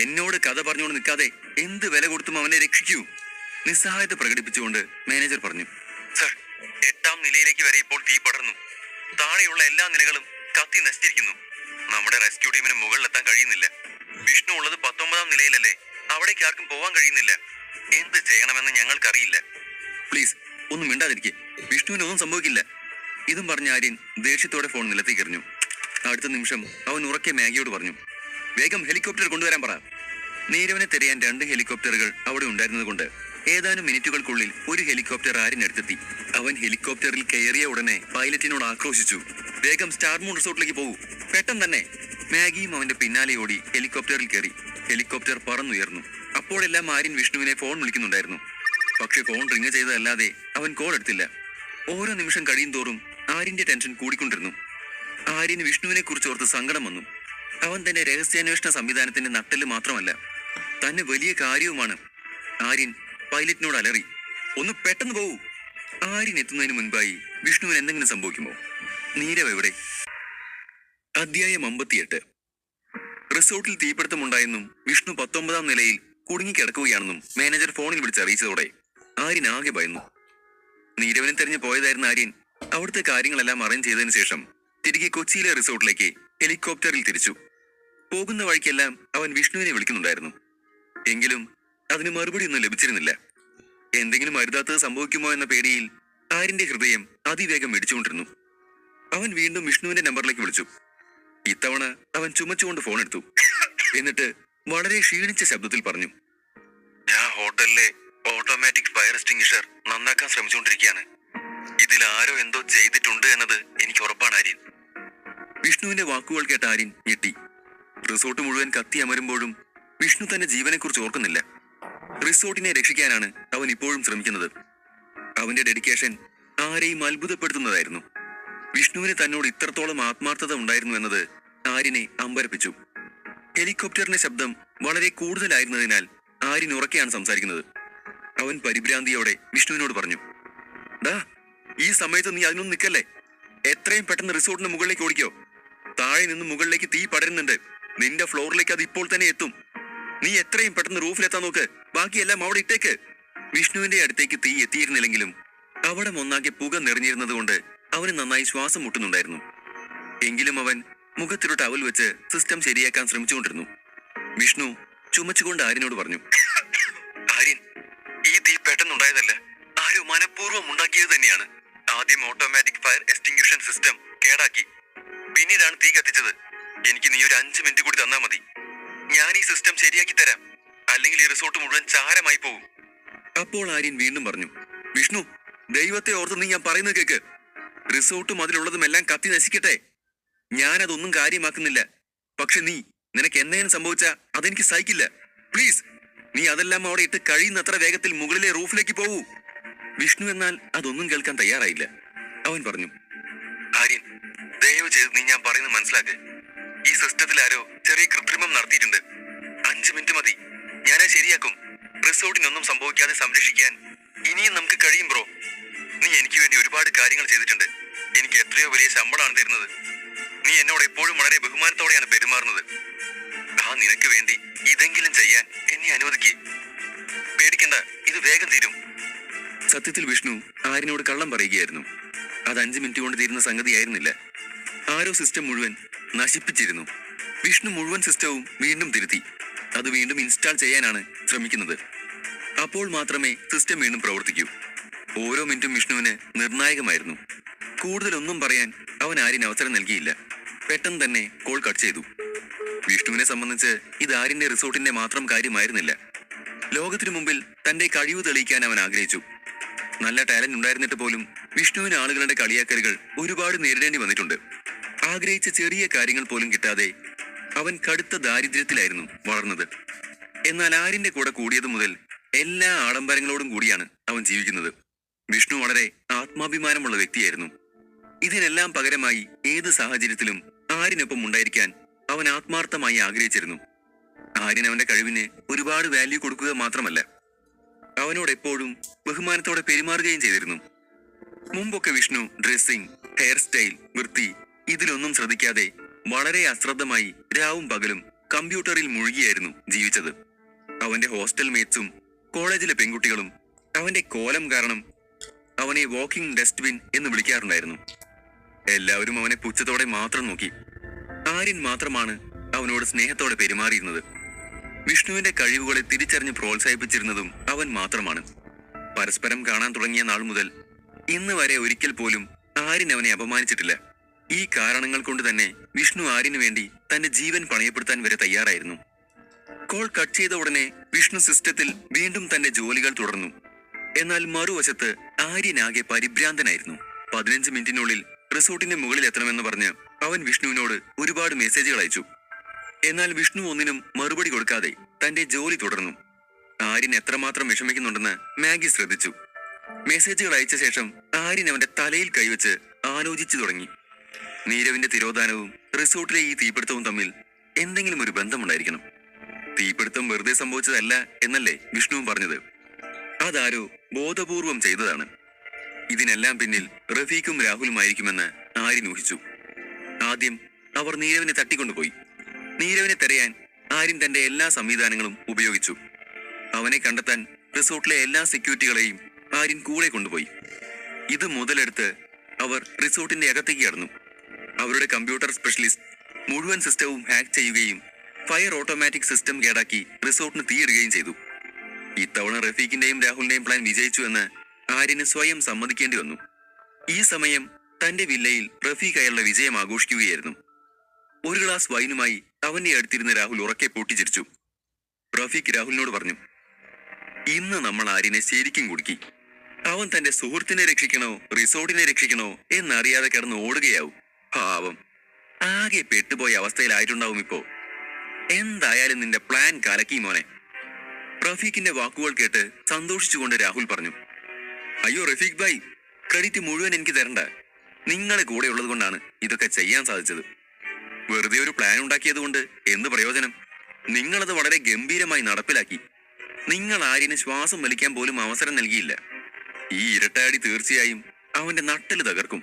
എന്നോട് കഥ പറഞ്ഞുകൊണ്ട് നിൽക്കാതെ എന്ത് വില കൊടുത്തും അവനെ രക്ഷിക്കൂ. നിസ്സഹായത പ്രകടിപ്പിച്ചുകൊണ്ട് മാനേജർ പറഞ്ഞു, സാർ, 8ാം നിലയിലേക്ക് വരെ ഇപ്പോൾ തീ പടർന്നു. താഴെയുള്ള എല്ലാ നിലകളും കത്തി നശിച്ചിരിക്കുന്നു. നമ്മുടെ റെസ്ക്യൂ ടീമിന് മുകളിലെത്താൻ കഴിയുന്നില്ല. വിഷ്ണു ഉള്ളത് 19ാം നിലയിലല്ലേ? അവിടേക്ക് ആർക്കും പോവാൻ കഴിയുന്നില്ല. എന്ത് ചെയ്യണമെന്ന് ഞങ്ങൾക്കറിയില്ല. പ്ലീസ് ഒന്നും മിണ്ടാതിരിക്കെ. വിഷ്ണുവിന് ഒന്നും സംഭവിക്കില്ല. ഇതും പറഞ്ഞ ആര്യൻ ദേഷ്യത്തോടെ ഫോൺ നിലത്തേക്ക് എറിഞ്ഞു. അടുത്ത നിമിഷം അവൻ ഉറക്കെ മാഗിയോട് പറഞ്ഞു, വേഗം ഹെലികോപ്റ്റർ കൊണ്ടുവരാൻ പറ. നീരവനെ തിരയാൻ 2 ഹെലികോപ്റ്ററുകൾ അവിടെ ഉണ്ടായിരുന്നത് കൊണ്ട് ഏതാനും മിനിറ്റുകൾക്കുള്ളിൽ ഒരു ഹെലികോപ്റ്റർ ആര്യനടുത്തെത്തി. അവൻ ഹെലികോപ്റ്ററിൽ കയറിയ ഉടനെ പൈലറ്റിനോട് ആക്രോശിച്ചു, വേഗം സ്റ്റാർ മൂൺ റിസോർട്ടിലേക്ക് പോകൂ, പെട്ടെന്ന് തന്നെ. മാഗിയും അവന്റെ പിന്നാലെ ഓടി ഹെലികോപ്റ്ററിൽ കയറി. ഹെലികോപ്റ്റർ പറന്നുയർന്നു. അപ്പോഴെല്ലാം ആര്യൻ വിഷ്ണുവിനെ ഫോൺ വിളിക്കുന്നുണ്ടായിരുന്നു. പക്ഷെ ഫോൺ റിങ് ചെയ്തതല്ലാതെ അവൻ കോൾ എടുത്തില്ല. ഓരോ നിമിഷം കഴിയും തോറും ആര്യന്റെ ടെൻഷൻ കൂടിക്കൊണ്ടിരുന്നു. ആര്യന് വിഷ്ണുവിനെ കുറിച്ച് ഓർത്ത് സങ്കടം വന്നു. അവൻ തന്റെ രഹസ്യാന്വേഷണ സംവിധാനത്തിന്റെ നട്ടെല്ല് മാത്രമല്ല, തന്നെ വലിയ കാര്യവുമാണ്. ആര്യൻ പൈലറ്റിനോട് അലറി, ഒന്ന് പെട്ടെന്ന് പോകൂ. ആര്യൻ എത്തുന്നതിന് മുൻപായി വിഷ്ണുവിന് എന്തെങ്കിലും സംഭവിക്കുമോ? നീരവ് എവിടെ? അധ്യായം 58. റിസോർട്ടിൽ തീപിടുത്തമുണ്ടായെന്നും വിഷ്ണു 19ാം നിലയിൽ കുടുങ്ങിക്കിടക്കുകയാണെന്നും മാനേജർ ഫോണിൽ വിളിച്ചറിയിച്ചതോടെ ആര്യൻ ആകെ ഭയന്നു. നീരവിനെ തെരഞ്ഞു പോയതായിരുന്ന ആര്യൻ അവിടുത്തെ കാര്യങ്ങളെല്ലാം അറേഞ്ച് ചെയ്തതിനു ശേഷം തിരികെ കൊച്ചിയിലെ റിസോർട്ടിലേക്ക് ഹെലികോപ്റ്ററിൽ തിരിച്ചു. പോകുന്ന വഴിക്കെല്ലാം അവൻ വിഷ്ണുവിനെ വിളിക്കുന്നുണ്ടായിരുന്നു. എങ്കിലും അതിന് മറുപടി ഒന്നും ലഭിച്ചിരുന്നില്ല. എന്തെങ്കിലും അരുതാത്തത് സംഭവിക്കുമോ എന്ന പേടിയിൽ ആര്യന്റെ ഹൃദയം അതിവേഗം മിടിച്ചുകൊണ്ടിരുന്നു. അവൻ വീണ്ടും വിഷ്ണുവിന്റെ നമ്പറിലേക്ക് വിളിച്ചു. ഇത്തവണ അവൻ ചുമച്ചുകൊണ്ട് ഫോൺ എടുത്തു. എന്നിട്ട് വളരെ ക്ഷീണിച്ച ശബ്ദത്തിൽ പറഞ്ഞു, ഞാൻ ഹോട്ടലിലെ ഓട്ടോമാറ്റിക് ഫയർ എക്സ്റ്റിംഗ്വിഷർ നന്നാക്കാൻ ശ്രമിച്ചുകൊണ്ടിരിക്കുകയാണ്. ഇതിൽ ആരോ എന്തോ ചെയ്തിട്ടുണ്ട് എന്നത് എനിക്ക് ഉറപ്പാണ് ആര്യൻ. വിഷ്ണുവിന്റെ വാക്കുകൾ കേട്ട ആര്യൻ ഞെട്ടി. റിസോർട്ട് മുഴുവൻ കത്തി അമരുമ്പോഴും വിഷ്ണു തന്റെ ജീവനെക്കുറിച്ച് ഓർക്കുന്നില്ല. റിസോർട്ടിനെ രക്ഷിക്കാനാണ് അവൻ ഇപ്പോഴും ശ്രമിക്കുന്നത്. അവന്റെ ഡെഡിക്കേഷൻ ആരെയും അത്ഭുതപ്പെടുത്തുന്നതായിരുന്നു. വിഷ്ണുവിന് തന്നോട് ഇത്രത്തോളം ആത്മാർത്ഥത ഉണ്ടായിരുന്നു എന്നത് ആര്യനെ അമ്പരപ്പിച്ചു. ഹെലികോപ്റ്ററിന്റെ ശബ്ദം വളരെ കൂടുതലായിരുന്നതിനാൽ ആര്യൻ ഉറക്കെയാണ് സംസാരിക്കുന്നത്. അവൻ പരിഭ്രാന്തിയോടെ വിഷ്ണുവിനോട് പറഞ്ഞു, ഡാ, ഈ സമയത്ത് നീ അതിനൊന്നും നിൽക്കല്ലേ. എത്രയും പെട്ടെന്ന് റിസോർട്ടിന് മുകളിലേക്ക് ഓടിക്കോ. താഴെ നിന്ന് മുകളിലേക്ക് തീ പടരുന്നുണ്ട്. നിന്റെ ഫ്ലോറിലേക്ക് അത് ഇപ്പോൾ തന്നെ എത്തും. നീ എത്രയും പെട്ടെന്ന് റൂഫിലെത്താൻ നോക്ക്. ബാക്കിയെല്ലാം അവിടെ ഇട്ടേക്ക്. വിഷ്ണുവിന്റെ അടുത്തേക്ക് തീ എത്തിയിരുന്നില്ലെങ്കിലും അവിടെ ഒന്നാകെ പുക നിറഞ്ഞിരുന്നത് കൊണ്ട് അവന് നന്നായി ശ്വാസം മുട്ടുന്നുണ്ടായിരുന്നു. എങ്കിലും അവൻ മുഖത്തൊരു ടവൽ വെച്ച് സിസ്റ്റം ശരിയാക്കാൻ ശ്രമിച്ചുകൊണ്ടിരുന്നു. വിഷ്ണു ചുമച്ചുകൊണ്ട് ആര്യനോട് പറഞ്ഞു, ആര്യൻ, ഈ തീ പെട്ടെന്നുണ്ടായതല്ല. ആരോ മനഃപൂർവ്വം ഉണ്ടാക്കിയത് തന്നെയാണ്. ആദ്യം ഓട്ടോമാറ്റിക് ഫയർ എക്സ്റ്റിംഗ്വിഷൻ സിസ്റ്റം കേടാക്കി. പിന്നീടാണ് തീ കത്തിച്ചത്. എനിക്ക് നീ ഒരു 5 മിനിറ്റ് കൂടി തന്നാ മതി. ഞാൻ ഈ സിസ്റ്റം ശരിയാക്കി തരാം. അല്ലെങ്കിൽ ഈ റിസോർട്ട് മുഴുവൻ ചാരമായി പോകും. അപ്പോൾ ആര്യൻ വീണ്ടും പറഞ്ഞു, വിഷ്ണു, ദൈവത്തെ ഓർത്ത് നീ ഞാൻ പറയുന്നത് കേക്ക്. റിസോർട്ടും അതിലുള്ളതും എല്ലാം കത്തി നശിക്കട്ടെ. ഞാനതൊന്നും കാര്യമാക്കുന്നില്ല. പക്ഷെ നിനക്ക് എന്തെങ്കിലും സംഭവിച്ചാ അതെനിക്ക് സഹിക്കില്ല. പ്ലീസ്, നീ അതെല്ലാം അവിടെ ഇട്ട് കഴിയുന്നത്ര വേഗത്തിൽ മുകളിലെ റൂഫിലേക്ക് പോകൂ. വിഷ്ണു എന്നാൽ അതൊന്നും കേൾക്കാൻ തയ്യാറായില്ല. അവൻ പറഞ്ഞു, ആര്യൻ, ദയവ് ചെയ്ത് നീ ഞാൻ പറയുന്നത് മനസ്സിലാക്ക്. ഈ സിസ്റ്റത്തിൽ ആരോ ചെറിയ കൃത്രിമം നടത്തിയിട്ടുണ്ട്. 5 മിനിറ്റ് മതി, ഞാനത് ശരിയാക്കും. റിസോർട്ടിനൊന്നും സംഭവിക്കാതെ സംരക്ഷിക്കാൻ ഇനിയും നമുക്ക് കഴിയും ബ്രോ. നീ എനിക്ക് വേണ്ടി ഒരുപാട് കാര്യങ്ങൾ ചെയ്തിട്ടുണ്ട്. എനിക്ക് എത്രയോ വലിയ ശമ്പളമാണ് തരുന്നത്. നീ എന്നോട് എപ്പോഴും വളരെ ബഹുമാനത്തോടെയാണ് പെരുമാറുന്നത്. ആ നിനക്ക് വേണ്ടി ഇതെങ്കിലും ചെയ്യാൻ എന്നെ അനുവദിക്കേ. പേടിക്കണ്ട, ഇത് വേഗം തീരും. സത്യത്തിൽ വിഷ്ണു ആര്യനോട് കള്ളം പറയുകയായിരുന്നു. അത് 5 മിനിറ്റ് കൊണ്ട് തീരുന്ന സംഗതിയായിരുന്നില്ല. ആരോ സിസ്റ്റം മുഴുവൻ നശിപ്പിച്ചിരുന്നു. വിഷ്ണു മുഴുവൻ സിസ്റ്റവും വീണ്ടും തിരുത്തി അത് വീണ്ടും ഇൻസ്റ്റാൾ ചെയ്യാനാണ് ശ്രമിക്കുന്നത്. അപ്പോൾ മാത്രമേ സിസ്റ്റം വീണ്ടും പ്രവർത്തിക്കൂ. ഓരോ മിനിറ്റും വിഷ്ണുവിന് നിർണായകമായിരുന്നു. കൂടുതലൊന്നും പറയാൻ അവൻ ആര്യന് അവസരം നൽകിയില്ല. പെട്ടെന്ന് തന്നെ കോൾ കട്ട് ചെയ്തു. വിഷ്ണുവിനെ സംബന്ധിച്ച് ഇത് ആര്യന്റെ റിസോർട്ടിന്റെ മാത്രം കാര്യമായിരുന്നില്ല. ലോകത്തിനു മുമ്പിൽ തന്റെ കഴിവ് തെളിയിക്കാൻ അവൻ ആഗ്രഹിച്ചു. നല്ല ടാലന്റ് ഉണ്ടായിരുന്നിട്ട് പോലും വിഷ്ണുവിന് ആളുകളുടെ കളിയാക്കലുകൾ ഒരുപാട് നേരിടേണ്ടി വന്നിട്ടുണ്ട്. ആഗ്രഹിച്ച ചെറിയ കാര്യങ്ങൾ പോലും കിട്ടാതെ അവൻ കടുത്ത ദാരിദ്ര്യത്തിലായിരുന്നു വളർന്നത്. എന്നാൽ ആര്യന്റെ കൂടെ കൂടിയത് മുതൽ എല്ലാ ആഡംബരങ്ങളോടും കൂടിയാണ് അവൻ ജീവിക്കുന്നത്. വിഷ്ണു വളരെ ആത്മാഭിമാനമുള്ള വ്യക്തിയായിരുന്നു. ഇതിനെല്ലാം പകരമായി ഏത് സാഹചര്യത്തിലും ആര്യനൊപ്പം ഉണ്ടായിരിക്കാൻ അവൻ ആത്മാർത്ഥമായി ആഗ്രഹിച്ചിരുന്നു. ആര്യൻ അവന്റെ കഴിവിന് ഒരുപാട് വാല്യൂ കൊടുക്കുക മാത്രമല്ല, അവനോട് എപ്പോഴും ബഹുമാനത്തോടെ പെരുമാറുകയും ചെയ്തിരുന്നു. മുമ്പൊക്കെ വിഷ്ണു ഡ്രസ്സിംഗ്, ഹെയർ സ്റ്റൈൽ, വൃത്തി ഇതിലൊന്നും ശ്രദ്ധിക്കാതെ വളരെ അശ്രദ്ധമായി രാവും പകലും കമ്പ്യൂട്ടറിൽ മുഴുകിയായിരുന്നു ജീവിച്ചത്. അവന്റെ ഹോസ്റ്റൽ മേറ്റ്സും കോളേജിലെ പെൺകുട്ടികളും അവന്റെ കോലം കാരണം അവനെ വാക്കിംഗ് ഡസ്റ്റ്ബിൻ എന്ന് വിളിക്കാറുണ്ടായിരുന്നു. എല്ലാവരും അവനെ പുച്ഛത്തോടെ മാത്രം നോക്കി. ആര്യൻ മാത്രമാണ് അവനോട് സ്നേഹത്തോടെ പെരുമാറിയിരുന്നത്. വിഷ്ണുവിന്റെ കഴിവുകളെ തിരിച്ചറിഞ്ഞ് പ്രോത്സാഹിപ്പിച്ചിരുന്നതും അവൻ മാത്രമാണ്. പരസ്പരം കാണാൻ തുടങ്ങിയ നാൾ മുതൽ ഇന്ന് വരെ ഒരിക്കൽ പോലും ആര്യൻ അവനെ അപമാനിച്ചിട്ടില്ല. ഈ കാരണങ്ങൾ കൊണ്ട് തന്നെ വിഷ്ണു ആര്യന് വേണ്ടി തന്റെ ജീവൻ പണയപ്പെടുത്താൻ വരെ തയ്യാറായിരുന്നു. കോൾ കട്ട് ചെയ്ത ഉടനെ വിഷ്ണു സിസ്റ്റത്തിൽ വീണ്ടും തന്റെ ജോലികൾ തുടർന്നു. എന്നാൽ മറുവശത്ത് ആര്യനാകെ പരിഭ്രാന്തനായിരുന്നു. 15 മിനിറ്റിനുള്ളിൽ റിസോർട്ടിന്റെ മുകളിൽ എത്തണമെന്ന് പറഞ്ഞ് അവൻ വിഷ്ണുവിനോട് ഒരുപാട് മെസ്സേജുകൾ അയച്ചു. എന്നാൽ വിഷ്ണു ഒന്നിനും മറുപടി കൊടുക്കാതെ തന്റെ ജോലി തുടർന്നു. ആര്യൻ എത്രമാത്രം വിഷമിക്കുന്നുണ്ടെന്ന് മാഗി ശ്രദ്ധിച്ചു. മെസ്സേജുകൾ അയച്ച ശേഷം ആര്യൻ അവന്റെ തലയിൽ കൈവച്ച് ആലോചിച്ചു തുടങ്ങി. നീരവിന്റെ തിരോധാനവും റിസോർട്ടിലെ ഈ തീപിടുത്തവും തമ്മിൽ എന്തെങ്കിലും ഒരു ബന്ധമുണ്ടായിരിക്കണം. തീപിടുത്തം വെറുതെ സംഭവിച്ചതല്ല എന്നല്ലേ വിഷ്ണുവും പറഞ്ഞത്. അതാരോ ബോധപൂർവം ചെയ്തതാണ്. ഇതിനെല്ലാം പിന്നിൽ റഫീഖും രാഹുലുമായിരിക്കുമെന്ന് ആര്യൻ ഊഹിച്ചു. ആദ്യം അവർ നീരവിനെ തട്ടിക്കൊണ്ടുപോയി. നീരവിനെ തെരയാൻ ആര്യൻ തന്റെ എല്ലാ സംവിധാനങ്ങളും ഉപയോഗിച്ചു. അവനെ കണ്ടെത്താൻ റിസോർട്ടിലെ എല്ലാ സെക്യൂരിറ്റികളെയും ആര്യൻ കൂടെ കൊണ്ടുപോയി. ഇത് മുതലെടുത്ത് അവർ റിസോർട്ടിന്റെ അകത്തേക്ക് കടന്നു. അവരുടെ കമ്പ്യൂട്ടർ സ്പെഷ്യലിസ്റ്റ് മുഴുവൻ സിസ്റ്റവും ഹാക്ക് ചെയ്യുകയും ഫയർ ഓട്ടോമാറ്റിക് സിസ്റ്റം കേടാക്കി റിസോർട്ടിന് തീയിടുകയും ചെയ്തു. ഇത്തവണ റഫീഖിന്റെയും രാഹുലിന്റെയും പ്ലാൻ വിജയിച്ചു എന്ന് ആര്യന് സ്വയം സമ്മതിക്കേണ്ടി വന്നു. ഈ സമയം തന്റെ വില്ലയിൽ റഫീഖ് അയാളുടെ വിജയം ആഘോഷിക്കുകയായിരുന്നു. ഒരു ഗ്ലാസ് വൈനുമായി അവന്റെ അടുത്തിരുന്ന് രാഹുൽ ഉറക്കെ പൊട്ടിച്ചിരിച്ചു. റഫീഖ് രാഹുലിനോട് പറഞ്ഞു, ഇന്ന് നമ്മൾ ആര്യനെ ശരിക്കും കുടുക്കി. അവൻ തന്റെ സുഹൃത്തിനെ രക്ഷിക്കണോ റിസോർട്ടിനെ രക്ഷിക്കണോ എന്നറിയാതെ കിടന്ന് ഓടുകയാവും. പാവം, ആകെ പെട്ടുപോയ അവസ്ഥയിലായിട്ടുണ്ടാവും ഇപ്പോ. എന്തായാലും നിന്റെ പ്ലാൻ കലക്കി മോനെ. റഫീഖിന്റെ വാക്കുകൾ കേട്ട് സന്തോഷിച്ചുകൊണ്ട് രാഹുൽ പറഞ്ഞു, അയ്യോ റഫീഖ് ഭായ്, ക്രെഡിറ്റ് മുഴുവൻ എനിക്ക് തരണ്ട. നിങ്ങളെ കൂടെ ഉള്ളത് കൊണ്ടാണ് ഇതൊക്കെ ചെയ്യാൻ സാധിച്ചത്. വെറുതെ ഒരു പ്ലാൻ ഉണ്ടാക്കിയത് കൊണ്ട് എന്ത് പ്രയോജനം? നിങ്ങളത് വളരെ ഗംഭീരമായി നടപ്പിലാക്കി. നിങ്ങൾ ആര്യന് ശ്വാസം വലിക്കാൻ പോലും അവസരം നൽകിയില്ല. ഈ ഇരട്ടാടി തീർച്ചയായും അവന്റെ നട്ടല് തകർക്കും.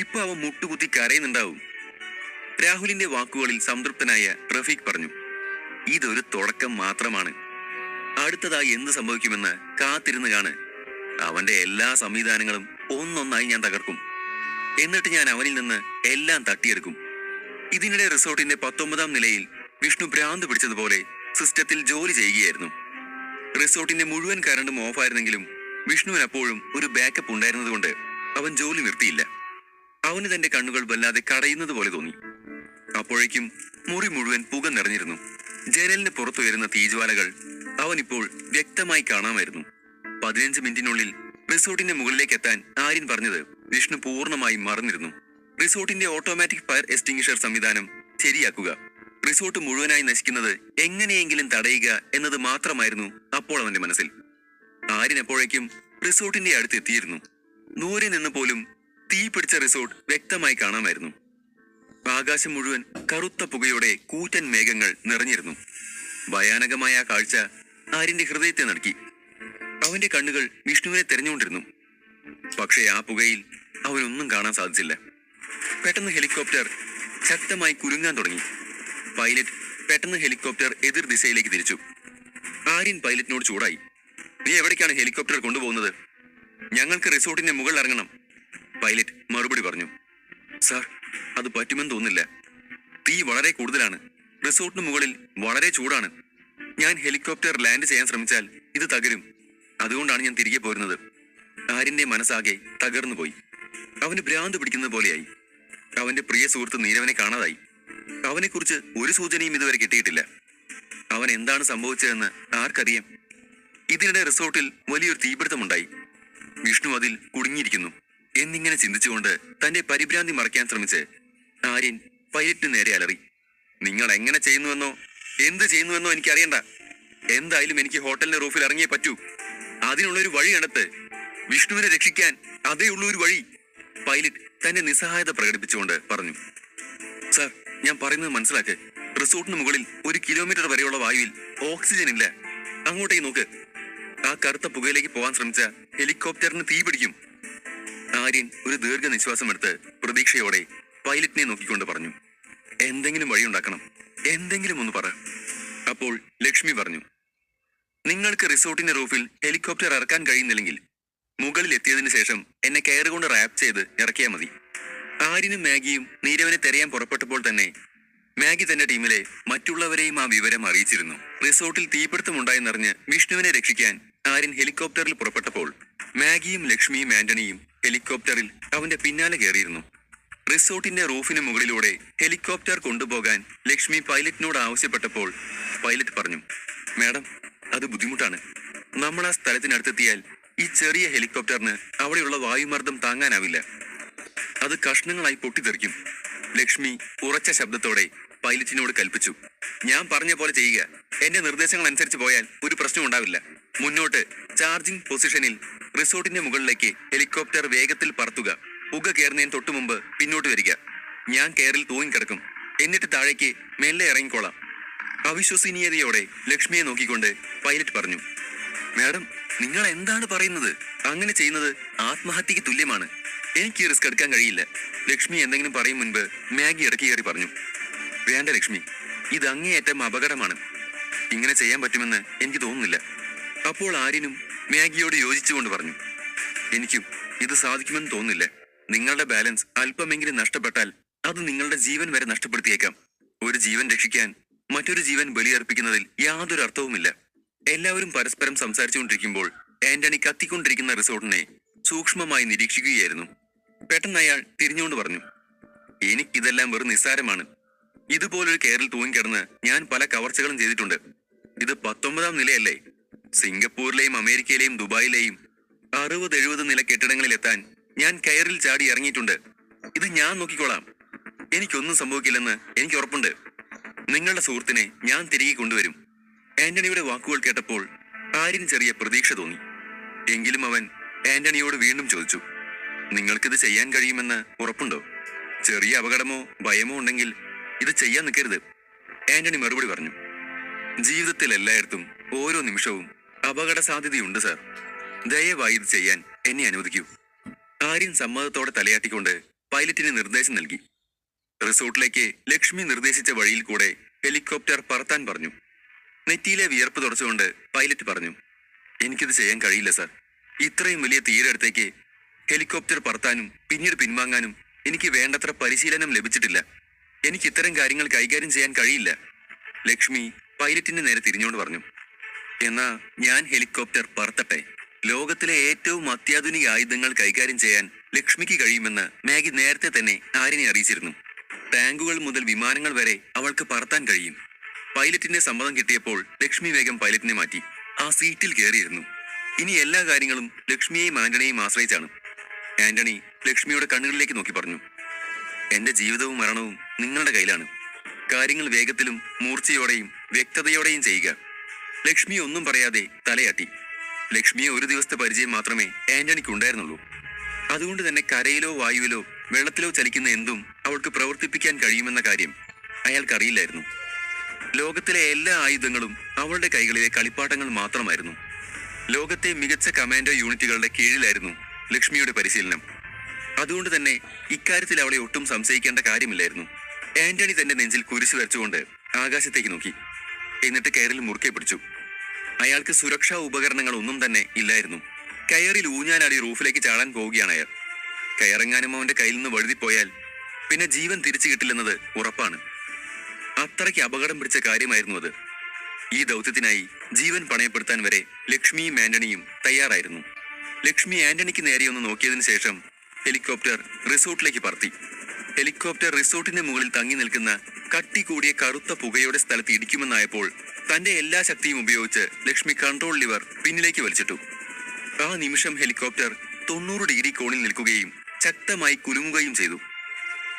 ഇപ്പൊ അവൻ മുട്ടുകുത്തി കരയുന്നുണ്ടാവും. രാഹുലിന്റെ വാക്കുകളിൽ സംതൃപ്തനായ റഫീഖ് പറഞ്ഞു, ഇതൊരു തുടക്കം മാത്രമാണ്. അടുത്തതായി എന്ത് സംഭവിക്കുമെന്ന് കാത്തിരുന്ന് കാണ്. അവന്റെ എല്ലാ സംവിധാനങ്ങളും ഒന്നൊന്നായി ഞാൻ തകർക്കും. എന്നിട്ട് ഞാൻ അവനിൽ നിന്ന് എല്ലാം തട്ടിയെടുക്കും. ഇതിനിടെ റിസോർട്ടിന്റെ 19ാം നിലയിൽ വിഷ്ണു ഭ്രാന്ത് പിടിച്ചതുപോലെ സിസ്റ്റത്തിൽ ജോലി ചെയ്യുകയായിരുന്നു. റിസോർട്ടിന്റെ മുഴുവൻ കറണ്ടും ഓഫായിരുന്നെങ്കിലും വിഷ്ണുവിന് അപ്പോഴും ഒരു ബാക്കപ്പ് ഉണ്ടായിരുന്നതുകൊണ്ട് അവൻ ജോലി നിർത്തിയില്ല. അവന് തന്റെ കണ്ണുകൾ വല്ലാതെ കടയുന്നത് പോലെ തോന്നി. അപ്പോഴേക്കും മുറി മുഴുവൻ പുക നിറഞ്ഞിരുന്നു. ജനലിന് പുറത്തുയരുന്ന തീജ്വാലകൾ അവനിപ്പോൾ വ്യക്തമായി കാണാമായിരുന്നു. 15 മിനിറ്റിനുള്ളിൽ റിസോർട്ടിന്റെ മുകളിലേക്ക് എത്താൻ ആര്യൻ പറഞ്ഞത് വിഷ്ണു പൂർണ്ണമായും മറന്നിരുന്നു. റിസോർട്ടിന്റെ ഓട്ടോമാറ്റിക് ഫയർ എക്സ്റ്റിംഗ്വിഷർ സംവിധാനം ശരിയാക്കുക, റിസോർട്ട് മുഴുവനായി നശിക്കുന്നത് എങ്ങനെയെങ്കിലും തടയുക എന്നത് മാത്രമായിരുന്നു അപ്പോൾ അവന്റെ മനസ്സിൽ. ആര്യൻ അപ്പോഴേക്കും റിസോർട്ടിന്റെ അടുത്ത് എത്തിയിരുന്നു. ദൂരെ നിന്ന് പോലും തീ പിടിച്ച റിസോർട്ട് വ്യക്തമായി കാണാമായിരുന്നു. ആകാശം മുഴുവൻ കറുത്ത പുകയോടെ കൂറ്റൻ മേഘങ്ങൾ നിറഞ്ഞിരുന്നു. ഭയാനകമായ ആ കാഴ്ച ആര്യന്റെ ഹൃദയത്തെ നടുക്കി. അവന്റെ കണ്ണുകൾ വിഷ്ണുവിനെ തെരഞ്ഞുകൊണ്ടിരുന്നു. പക്ഷേ ആ പുകയിൽ അവനൊന്നും കാണാൻ സാധിച്ചില്ല. പെട്ടെന്ന് ഹെലികോപ്റ്റർ ശക്തമായി കുലുങ്ങാൻ തുടങ്ങി. പൈലറ്റ് പെട്ടെന്ന് ഹെലികോപ്റ്റർ എതിർ ദിശയിലേക്ക് തിരിച്ചു. ആര്യൻ പൈലറ്റിനോട് ചൂടായി. നീ എവിടേക്കാണ് ഹെലികോപ്റ്റർ കൊണ്ടുപോകുന്നത്? ഞങ്ങൾക്ക് റിസോർട്ടിന്റെ മുകളിൽ ഇറങ്ങണം. പൈലറ്റ് മറുപടി പറഞ്ഞു. സാർ, അത് പറ്റുമെന്ന് തോന്നുന്നില്ല. തീ വളരെ കൂടുതലാണ്. റിസോർട്ടിന് മുകളിൽ വളരെ ചൂടാണ്. ഞാൻ ഹെലികോപ്റ്റർ ലാൻഡ് ചെയ്യാൻ ശ്രമിച്ചാൽ ഇത് തകരും. അതുകൊണ്ടാണ് ഞാൻ തിരികെ പോരുന്നത്. ആര്യന്റെ മനസ്സാകെ തകർന്നു പോയി. അവന് ഭ്രാന്ത് പിടിക്കുന്നത് പോലെയായി. അവന്റെ പ്രിയ സുഹൃത്ത് നീരവനെ കാണാതായി. അവനെക്കുറിച്ച് ഒരു സൂചനയും ഇതുവരെ കിട്ടിയിട്ടില്ല. അവൻ എന്താണ് സംഭവിച്ചതെന്ന് ആർക്കറിയാം? ഇതിനിടെ റിസോർട്ടിൽ വലിയൊരു തീപിടുത്തമുണ്ടായി. വിഷ്ണു അതിൽ കുടുങ്ങിയിരിക്കുന്നു എന്നിങ്ങനെ ചിന്തിച്ചുകൊണ്ട് തന്റെ പരിഭ്രാന്തി മറയ്ക്കാൻ ശ്രമിച്ച് ആര്യൻ പൈലറ്റിന് നേരെ അലറി. നിങ്ങൾ എങ്ങനെ ചെയ്യുന്നുവെന്നോ എന്ത് ചെയ്യുന്നുവെന്നോ എനിക്കറിയണ്ട. എന്തായാലും എനിക്ക് ഹോട്ടലിന്റെ റൂഫിൽ ഇറങ്ങിയേ പറ്റൂ. അതിനുള്ളൊരു വഴി കണ്ടെത്ത്. വിഷ്ണുവിനെ രക്ഷിക്കാൻ അതേ ഉള്ളൂ ഒരു വഴി. പൈലറ്റ് തന്റെ നിസ്സഹായത പ്രകടിപ്പിച്ചുകൊണ്ട് പറഞ്ഞു. സാർ, ഞാൻ പറയുന്നത് മനസ്സിലാക്ക്. റിസോർട്ടിന് മുകളിൽ 1 കിലോമീറ്റർ വരെയുള്ള വായുവിൽ ഓക്സിജൻ ഇല്ല. അങ്ങോട്ടേക്ക് നോക്ക്. ആ കറുത്ത പുകയിലേക്ക് പോകാൻ ശ്രമിച്ച ഹെലികോപ്റ്ററിന് തീ പിടിക്കും. ആര്യൻ ഒരു ദീർഘനിശ്വാസം എടുത്ത് പ്രതീക്ഷയോടെ പൈലറ്റിനെ നോക്കിക്കൊണ്ട് പറഞ്ഞു. എന്തെങ്കിലും വഴിയുണ്ടാക്കണം. എന്തെങ്കിലും ഒന്ന് പറ. അപ്പോൾ ലക്ഷ്മി പറഞ്ഞു. നിങ്ങൾക്ക് റിസോർട്ടിന്റെ റൂഫിൽ ഹെലികോപ്റ്റർ ഇറക്കാൻ കഴിയുന്നില്ലെങ്കിൽ മുകളിൽ എത്തിയതിനു ശേഷം എന്നെ കയറുകൊണ്ട് റാപ്പ് ചെയ്ത് ഇറക്കിയാൽ മതി. ആര്യനും മാഗിയും നീരവനെ തെരയാൻ പുറപ്പെട്ടപ്പോൾ തന്നെ മാഗി തന്റെ ടീമിലെ മറ്റുള്ളവരെയും ആ വിവരം അറിയിച്ചിരുന്നു. റിസോർട്ടിൽ തീപിടുത്തമുണ്ടായെന്നറിഞ്ഞ് വിഷ്ണുവിനെ രക്ഷിക്കാൻ ആര്യൻ ഹെലികോപ്റ്ററിൽ പുറപ്പെട്ടപ്പോൾ മാഗിയും ലക്ഷ്മിയും ആന്റണിയും ഹെലികോപ്റ്ററിൽ അവന്റെ പിന്നാലെ കയറിയിരുന്നു. റിസോർട്ടിന്റെ റൂഫിന് മുകളിലൂടെ ഹെലികോപ്റ്റർ കൊണ്ടുപോകാൻ ലക്ഷ്മി പൈലറ്റിനോട് ആവശ്യപ്പെട്ടപ്പോൾ പൈലറ്റ് പറഞ്ഞു. മാഡം, അത് ബുദ്ധിമുട്ടാണ്. നമ്മൾ ആ സ്ഥലത്തിനടുത്തെത്തിയാൽ ഈ ചെറിയ ഹെലികോപ്റ്ററിന് അവിടെയുള്ള വായുമർദ്ദം താങ്ങാനാവില്ല. അത് കഷ്ണങ്ങളായി പൊട്ടിത്തെറിക്കും. ലക്ഷ്മി ഉറച്ച ശബ്ദത്തോടെ പൈലറ്റിനോട് കൽപ്പിച്ചു. ഞാൻ പറഞ്ഞ പോലെ ചെയ്യുക. എന്റെ നിർദ്ദേശങ്ങൾ അനുസരിച്ച് പോയാൽ ഒരു പ്രശ്നം ഉണ്ടാവില്ല. മുന്നോട്ട് ചാർജിംഗ് പൊസിഷനിൽ റിസോർട്ടിന്റെ മുകളിലേക്ക് ഹെലികോപ്റ്റർ വേഗത്തിൽ പറത്തുക. പുക കയറുന്നതിന് തൊട്ടു മുമ്പ് പിന്നോട്ട് വരിക. ഞാൻ കെയറിൽ തൂങ്ങിക്കിടക്കും. എന്നിട്ട് താഴേക്ക് മെല്ലെ ഇറങ്ങിക്കോളാം. അവിശ്വസനീയതയോടെ ലക്ഷ്മിയെ നോക്കിക്കൊണ്ട് പൈലറ്റ് പറഞ്ഞു. മാഡം, നിങ്ങൾ എന്താണ് പറയുന്നത്? അങ്ങനെ ചെയ്യുന്നത് ആത്മഹത്യക്ക് തുല്യമാണ്. എനിക്ക് റിസ്ക് എടുക്കാൻ കഴിയില്ല. ലക്ഷ്മി എന്തെങ്കിലും പറയും മുൻപ് മാഗി ഇടയ്ക്ക് കയറി പറഞ്ഞു. വേണ്ട ലക്ഷ്മി, ഇത് അങ്ങേയറ്റം അപകടമാണ്. ഇങ്ങനെ ചെയ്യാൻ പറ്റുമെന്ന് എനിക്ക് തോന്നുന്നില്ല. അപ്പോൾ ആര്യനും മാഗിയോട് യോജിച്ചുകൊണ്ട് പറഞ്ഞു. എനിക്കും ഇത് സാധിക്കുമെന്ന് തോന്നുന്നില്ല. നിങ്ങളുടെ ബാലൻസ് അല്പമെങ്കിലും നഷ്ടപ്പെട്ടാൽ അത് നിങ്ങളുടെ ജീവൻ വരെ നഷ്ടപ്പെടുത്തിയേക്കാം. ഒരു ജീവൻ രക്ഷിക്കാൻ മറ്റൊരു ജീവൻ ബലിയർപ്പിക്കുന്നതിൽ യാതൊരു അർത്ഥവുമില്ല. എല്ലാവരും പരസ്പരം സംസാരിച്ചുകൊണ്ടിരിക്കുമ്പോൾ ആന്റണി കത്തിക്കൊണ്ടിരിക്കുന്ന റിസോർട്ടിനെ സൂക്ഷ്മമായി നിരീക്ഷിക്കുകയായിരുന്നു. പെട്ടെന്ന് അയാൾ തിരിഞ്ഞുകൊണ്ട് പറഞ്ഞു. എനിക്കിതെല്ലാം വെറും നിസ്സാരമാണ്. ഇതുപോലൊരു കെയറിൽ തൂങ്ങിക്കിടന്ന് ഞാൻ പല കവർച്ചകളും ചെയ്തിട്ടുണ്ട്. ഇത് 19ാം നിലയല്ലേ? സിംഗപ്പൂരിലെയും അമേരിക്കയിലെയും ദുബായിലെയും 60-70 നില കെട്ടിടങ്ങളിൽ എത്താൻ ഞാൻ കയറിൽ ചാടി ഇറങ്ങിയിട്ടുണ്ട്. ഇത് ഞാൻ നോക്കിക്കോളാം. എനിക്കൊന്നും സംഭവിക്കില്ലെന്ന് എനിക്ക് ഉറപ്പുണ്ട്. നിങ്ങളുടെ സുഹൃത്തിനെ ഞാൻ തിരികെ കൊണ്ടുവരും. ആന്റണിയുടെ വാക്കുകൾ കേട്ടപ്പോൾ ആര്യന് ചെറിയ പ്രതീക്ഷ തോന്നി. എങ്കിലും അവൻ ആന്റണിയോട് വീണ്ടും ചോദിച്ചു. നിങ്ങൾക്കിത് ചെയ്യാൻ കഴിയുമെന്ന് ഉറപ്പുണ്ടോ? ചെറിയ അപകടമോ ഭയമോ ഉണ്ടെങ്കിൽ ഇത് ചെയ്യാൻ നിൽക്കരുത്. ആന്റണി മറുപടി പറഞ്ഞു. ജീവിതത്തിൽ എല്ലായിടത്തും ഓരോ നിമിഷവും അപകട സാധ്യതയുണ്ട് സാർ. ദയവായി ഇത് ചെയ്യാൻ എന്നെ അനുവദിക്കൂ. ആര്യൻ സമ്മതത്തോടെ തലയാട്ടിക്കൊണ്ട് പൈലറ്റിന് നിർദ്ദേശം നൽകി. റിസോർട്ടിലേക്ക് ലക്ഷ്മി നിർദ്ദേശിച്ച വഴിയിൽ കൂടെ ഹെലികോപ്റ്റർ പറത്താൻ പറഞ്ഞു. നെറ്റിയിലെ വിയർപ്പ് തുടച്ചുകൊണ്ട് പൈലറ്റ് പറഞ്ഞു. എനിക്കിത് ചെയ്യാൻ കഴിയില്ല സാർ. ഇത്രയും വലിയ തീരടുത്തേക്ക് ഹെലികോപ്റ്റർ പറത്താനും പിന്നീട് പിൻവാങ്ങാനും എനിക്ക് വേണ്ടത്ര പരിശീലനം ലഭിച്ചിട്ടില്ല. എനിക്ക് ഇത്തരം കാര്യങ്ങൾ കൈകാര്യം ചെയ്യാൻ കഴിയില്ല. ലക്ഷ്മി പൈലറ്റിന് നേരെ തിരിഞ്ഞുകൊണ്ട് പറഞ്ഞു. എന്നാ ഞാൻ ഹെലികോപ്റ്റർ പറത്തട്ടെ. ലോകത്തിലെ ഏറ്റവും അത്യാധുനിക ആയുധങ്ങൾ കൈകാര്യം ചെയ്യാൻ ലക്ഷ്മിക്ക് കഴിയുമെന്ന് മാഗി നേരത്തെ തന്നെ ആര്യനെ അറിയിച്ചിരുന്നു. ടാങ്കുകൾ മുതൽ വിമാനങ്ങൾ വരെ അവൾക്ക് പറത്താൻ കഴിയും. പൈലറ്റിന്റെ സമ്മതം കിട്ടിയപ്പോൾ ലക്ഷ്മി വേഗം പൈലറ്റിനെ മാറ്റി ആ സീറ്റിൽ കയറിയിരുന്നു. ഇനി എല്ലാ കാര്യങ്ങളും ലക്ഷ്മിയെയും ആന്റണിയെയും ആശ്രയിച്ചാണ്. ആന്റണി ലക്ഷ്മിയുടെ കണ്ണുകളിലേക്ക് നോക്കി പറഞ്ഞു. എന്റെ ജീവിതവും മരണവും നിങ്ങളുടെ കയ്യിലാണ്. കാര്യങ്ങൾ വേഗത്തിലും മൂർച്ചയോടെയും വ്യക്തതയോടെയും ചെയ്യുക. ലക്ഷ്മി ഒന്നും പറയാതെ തലയാട്ടി. ലക്ഷ്മിയെ ഒരു ദിവസത്തെ പരിചയം മാത്രമേ ആന്റണിക്ക് ഉണ്ടായിരുന്നുള്ളൂ. അതുകൊണ്ട് തന്നെ കരയിലോ വായുവിലോ വെള്ളത്തിലോ ചലിക്കുന്ന എന്തും അവൾക്ക് പ്രവർത്തിപ്പിക്കാൻ കഴിയുമെന്ന കാര്യം അയാൾക്കറിയില്ലായിരുന്നു. ലോകത്തിലെ എല്ലാ ആയുധങ്ങളും അവളുടെ കൈകളിലെ കളിപ്പാട്ടങ്ങൾ മാത്രമായിരുന്നു. ലോകത്തെ മികച്ച കമാൻഡോ യൂണിറ്റുകളുടെ കീഴിലായിരുന്നു ലക്ഷ്മിയുടെ പരിശീലനം. അതുകൊണ്ട് തന്നെ ഇക്കാര്യത്തിൽ അവളെ ഒട്ടും സംശയിക്കേണ്ട കാര്യമില്ലായിരുന്നു. ആന്റണി തന്റെ നെഞ്ചിൽ കുരിശു വരച്ചുകൊണ്ട് ആകാശത്തേക്ക് നോക്കി. എന്നിട്ട് കയറിൽ മുറുക്കെ പിടിച്ചു. അയാൾക്ക് സുരക്ഷാ ഉപകരണങ്ങൾ ഒന്നും തന്നെ ഇല്ലായിരുന്നു. കയറിൽ ഊഞ്ഞാലാടി റൂഫിലേക്ക് ചാടാൻ പോവുകയാണ് അയാൾ. കയറെങ്ങാനും അവന്റെ കയ്യിൽ നിന്ന് വഴുതിപ്പോയാൽ പിന്നെ ജീവൻ തിരിച്ചു കിട്ടില്ലെന്നത് ഉറപ്പാണ്. അത്രയ്ക്ക് അപകടം പിടിച്ച കാര്യമായിരുന്നു അത്. ഈ ദൗത്യത്തിനായി ജീവൻ പണയപ്പെടുത്താൻ വരെ ലക്ഷ്മിയും ആന്റണിയും തയ്യാറായിരുന്നു. ലക്ഷ്മി ആന്റണിക്ക് നേരെ ഒന്ന് നോക്കിയതിനു ശേഷം ഹെലികോപ്റ്റർ റിസോർട്ടിലേക്ക് പറത്തി. ഹെലികോപ്റ്റർ റിസോർട്ടിന്റെ മുകളിൽ തങ്ങി നിൽക്കുന്ന കട്ടി കൂടിയ കറുത്ത പുകയുടെ സ്ഥലത്ത് ഇടിക്കുമെന്നായപ്പോൾ തന്റെ എല്ലാ ശക്തിയും ഉപയോഗിച്ച് ലക്ഷ്മി കൺട്രോൾ ലിവർ പിന്നിലേക്ക് വലിച്ചിട്ടു. ആ നിമിഷം ഹെലികോപ്റ്റർ 90 ഡിഗ്രി കോണിൽ നിൽക്കുകയും ശക്തമായി കുലുങ്ങുകയും ചെയ്തു.